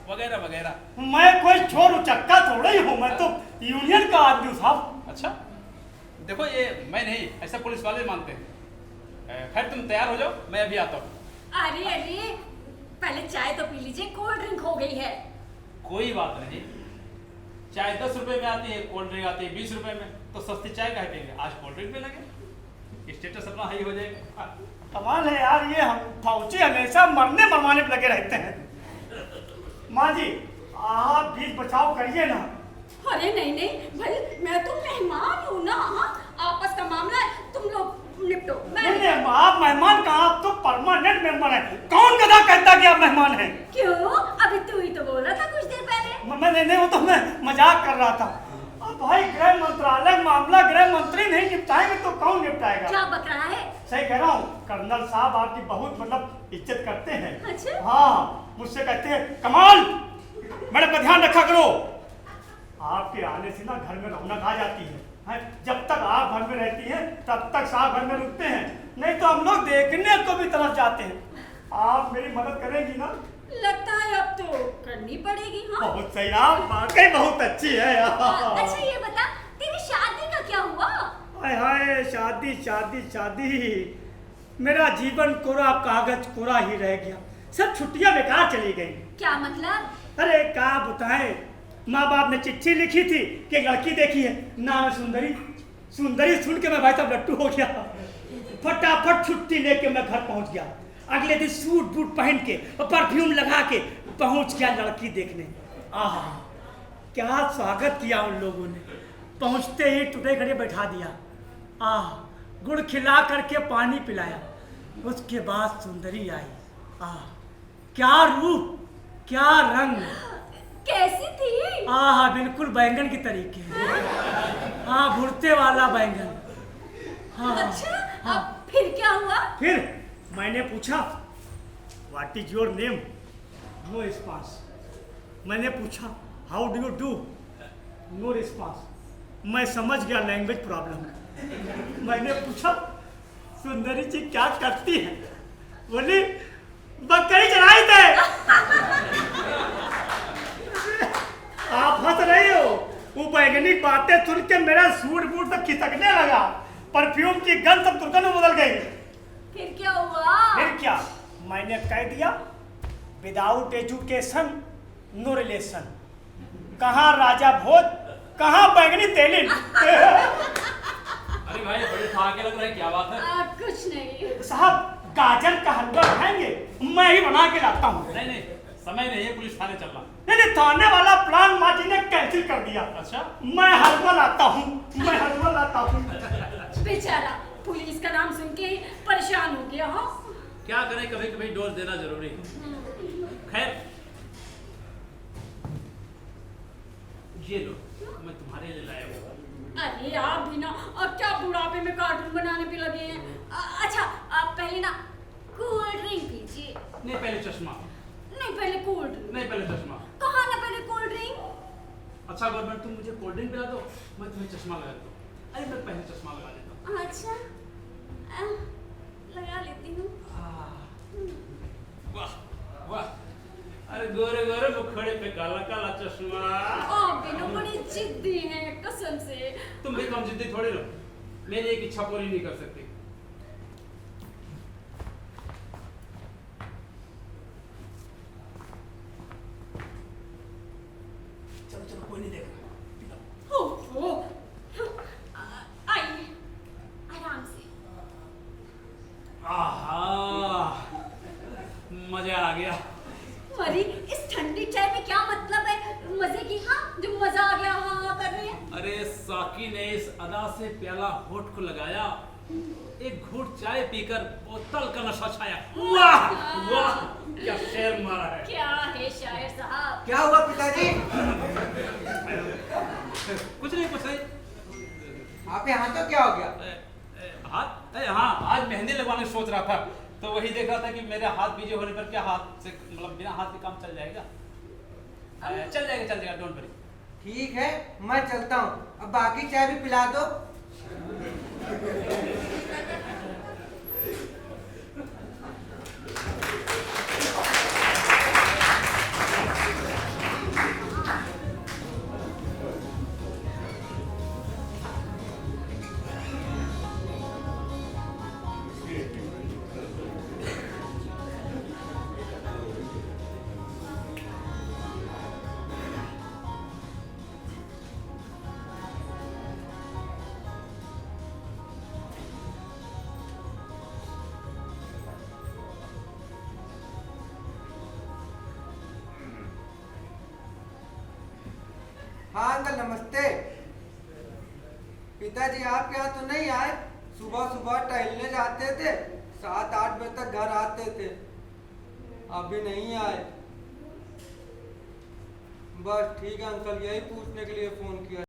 Speaker 3: वगैरह वगैरह।
Speaker 6: मैं कोई चोर उचक्का थोड़ा ही हूँ, मैं तो यूनियन का आदमी हूँ साहब।
Speaker 3: अच्छा, देखो ये मैं नहीं, ऐसा पुलिस वाले मानते हैं। खैर तुम तैयार हो जाओ, मैं अभी आता हूँ।
Speaker 5: अरे पहले चाय तो पी लीजिए, कोल्ड ड्रिंक हो गई है।
Speaker 3: कोई बात नहीं, चाय 10 रुपए में आती है, कोल्ड ड्रिंक आती है 20 रुपए में, तो सस्ती चाय काहे पिएंगे, आज कोल्ड ड्रिंक पे लगे, स्टेटस अपना हाई हो जाएगा।
Speaker 6: कमाल है यार, ये हम फौजी हमेशा मरने मरवाने पे लगे रहते हैं। माँ जी, आप बीच बचाव करिए ना।
Speaker 5: अरे नहीं भाई, मैं तो मेहमान हूँ ना। हाँ, आपस का मामला है, तुम लोग निपटो। मैं
Speaker 6: नहीं नहीं, आप मेहमान कहाँ, आप तो परमानेंट मेहमान है। कौन गधा कहता कि आप मेहमान हैं?
Speaker 5: क्यों? अभी तू ही तो बोल रहा था कुछ देर पहले।
Speaker 6: मैं नहीं, वो तो मैं मजाक कर रहा था। अब भाई गृह मंत्रालय मामला गृह मंत्री नहीं निपटाएंगे तो कौन निपटाएगा?
Speaker 5: क्या बक रहा है?
Speaker 6: सही कह रहा हूँ, कर्नल साहब आपकी बहुत मतलब इज्जत करते हैं।
Speaker 5: अच्छा?
Speaker 6: हाँ, मुझसे कहते हैं कमाल मैडम का ध्यान रखा करो। आपके आने से ना घर में रौनक आ जाती है। जब तक आप घर में रहती हैं तब तक साहब घर में रुकते हैं, नहीं तो हम लोग देखने को भी तरफ जाते हैं। आप मेरी मदद करेंगी ना?
Speaker 5: लगता है अब तो करनी पड़ेगी। हाँ
Speaker 6: बहुत सही, आप वाकई बहुत अच्छी है।
Speaker 5: अच्छा ये बता, तेरी शादी का क्या हुआ?
Speaker 6: हाय हाय, शादी शादी शादी, मेरा जीवन कोरा कागज कोरा ही रह गया। सब छुट्टियां बेकार चली गई।
Speaker 5: क्या मतलब?
Speaker 6: अरे क्या बताएं, माँ बाप ने चिट्ठी लिखी थी कि एक लड़की देखी है, नाम है सुंदरी। सुंदरी सुन के मैं भाई साहब लट्टू हो गया। फटाफट छुट्टी लेके मैं घर पहुंच गया। अगले दिन सूट बूट पहन के और परफ्यूम लगा के पहुंच गया लड़की देखने। आहा, क्या स्वागत किया उन लोगों ने। पहुंचते ही टुटे खड़े बैठा दिया। आह, गुड़ खिला करके पानी पिलाया। उसके बाद सुंदरी आई। आह, क्या रूप, क्या रंग।
Speaker 5: कैसी थी?
Speaker 6: हाँ, बिल्कुल बैंगन की तरीके। हाँ, भुरते वाला बैंगन। हाँ।
Speaker 5: अच्छा,
Speaker 6: हाँ।
Speaker 5: अब फिर क्या हुआ?
Speaker 6: फिर मैंने पूछा what is your name? No response. मैंने पूछा how do you do? No response. मैं समझ गया लैंग्वेज प्रॉब्लम। मैंने पूछा सुंदरी जी क्या करती है? बोली बकरी चढ़ाई थे। आप हंस रही हो। वो वैज्ञानिक बातें सुन के मेरा सूट बूट सब खिसकने लगा। परफ्यूम की गंध सब तुरंत में बदल गई।
Speaker 5: फिर क्या हुआ?
Speaker 6: फिर क्या, मैंने कह दिया विदाउट एजुकेशन नो रिलेशन। कहाँ राजा भोज, कहाँ बैंगनी तेलिन।
Speaker 3: अरे भाई बड़े ठाके लग रहे हैं, क्या बात है?
Speaker 5: कुछ नहीं
Speaker 6: साहब, गाजर का हलवा खाएंगे? मैं ही बना के लाता हूँ।
Speaker 3: नहीं नहीं, समय नहीं है, पुलिस थाने चलना।
Speaker 6: नहीं, थाने वाला प्लान माँ जी ने कैंसिल कर दिया।
Speaker 3: अच्छा,
Speaker 6: मैं हलवा लाता हूँ, मैं हलवा लाता हूँ।
Speaker 5: बेचारा पुलिस का नाम सुन के ही परेशान हो गया। हाँ
Speaker 3: क्या करें, कभी कभी डोज देना जरूरी है। खैर, ये लो, मैं तुम्हारे लिए लाया हूँ।
Speaker 5: अरे आप भी ना अब क्या बुढ़ापे में कार्टून बनाने पे लगे हैं। अच्छा आप पहले ना कोल्ड ड्रिंक पीजिए।
Speaker 3: नहीं, पहले चश्मा।
Speaker 5: नहीं पहले कोल्ड ड्रिंक।
Speaker 3: नहीं, पहले चश्मा।
Speaker 5: कहाँ ना पहले कोल्ड ड्रिंक।
Speaker 3: अच्छा गवर्नमेंट, तुम मुझे कोल्ड ड्रिंक पिला दो, मैं तुम्हें चश्मा लगा दूँ। अरे मैं पहले चश्मा लगा लेता हूँ।
Speaker 5: अच्छा लगा लेती हूँ।
Speaker 3: वाह वाह, अरे गोरे गोरे मुखड़े पे काला काला चश्मा।
Speaker 5: आप भी ना बड़ी जिद्दी हैं कसम से।
Speaker 3: तुम भी कम जिद्दी थोड़ी रहो, मेरी एक इच्छा पूरी नहीं कर सकती। चलो चलो, कोई नहीं देख रहा।
Speaker 5: ओहो, आइए आराम से।
Speaker 3: आहा, मजा आ गया।
Speaker 5: अरे इस ठंडी चाय में क्या मतलब है मजे की? हाँ जो मजा आ गया हाँ कर रही है।
Speaker 3: अरे साकी ने इस अदा से प्याला होठ को लगाया, एक घूंट चाय पीकर बोतल का नशा छाया। वाह वाह, क्या शेर मारा है।
Speaker 5: क्या है शायर साहब?
Speaker 2: क्या हुआ पिताजी?
Speaker 3: कुछ नहीं कुछ नहीं।
Speaker 2: आपके हाथ तो क्या हो गया?
Speaker 3: हाथ, हाँ आज मेहंदी लगवाने सोच रहा था, तो वही देखा था कि मेरे हाथ बीजे होने पर क्या हाथ से मतलब बिना हाथ के काम चल जाएगा। चल जाएगा, डोंट वरी।
Speaker 2: ठीक है, मैं चलता हूँ। अब बाकी चाय भी पिला दो। हाँ अंकल नमस्ते। पिताजी आपके यहाँ तो नहीं आए, सुबह सुबह टहलने जाते थे, 7-8 बजे तक घर आते थे, अभी नहीं आए। बस ठीक है अंकल, यही पूछने के लिए फोन किया।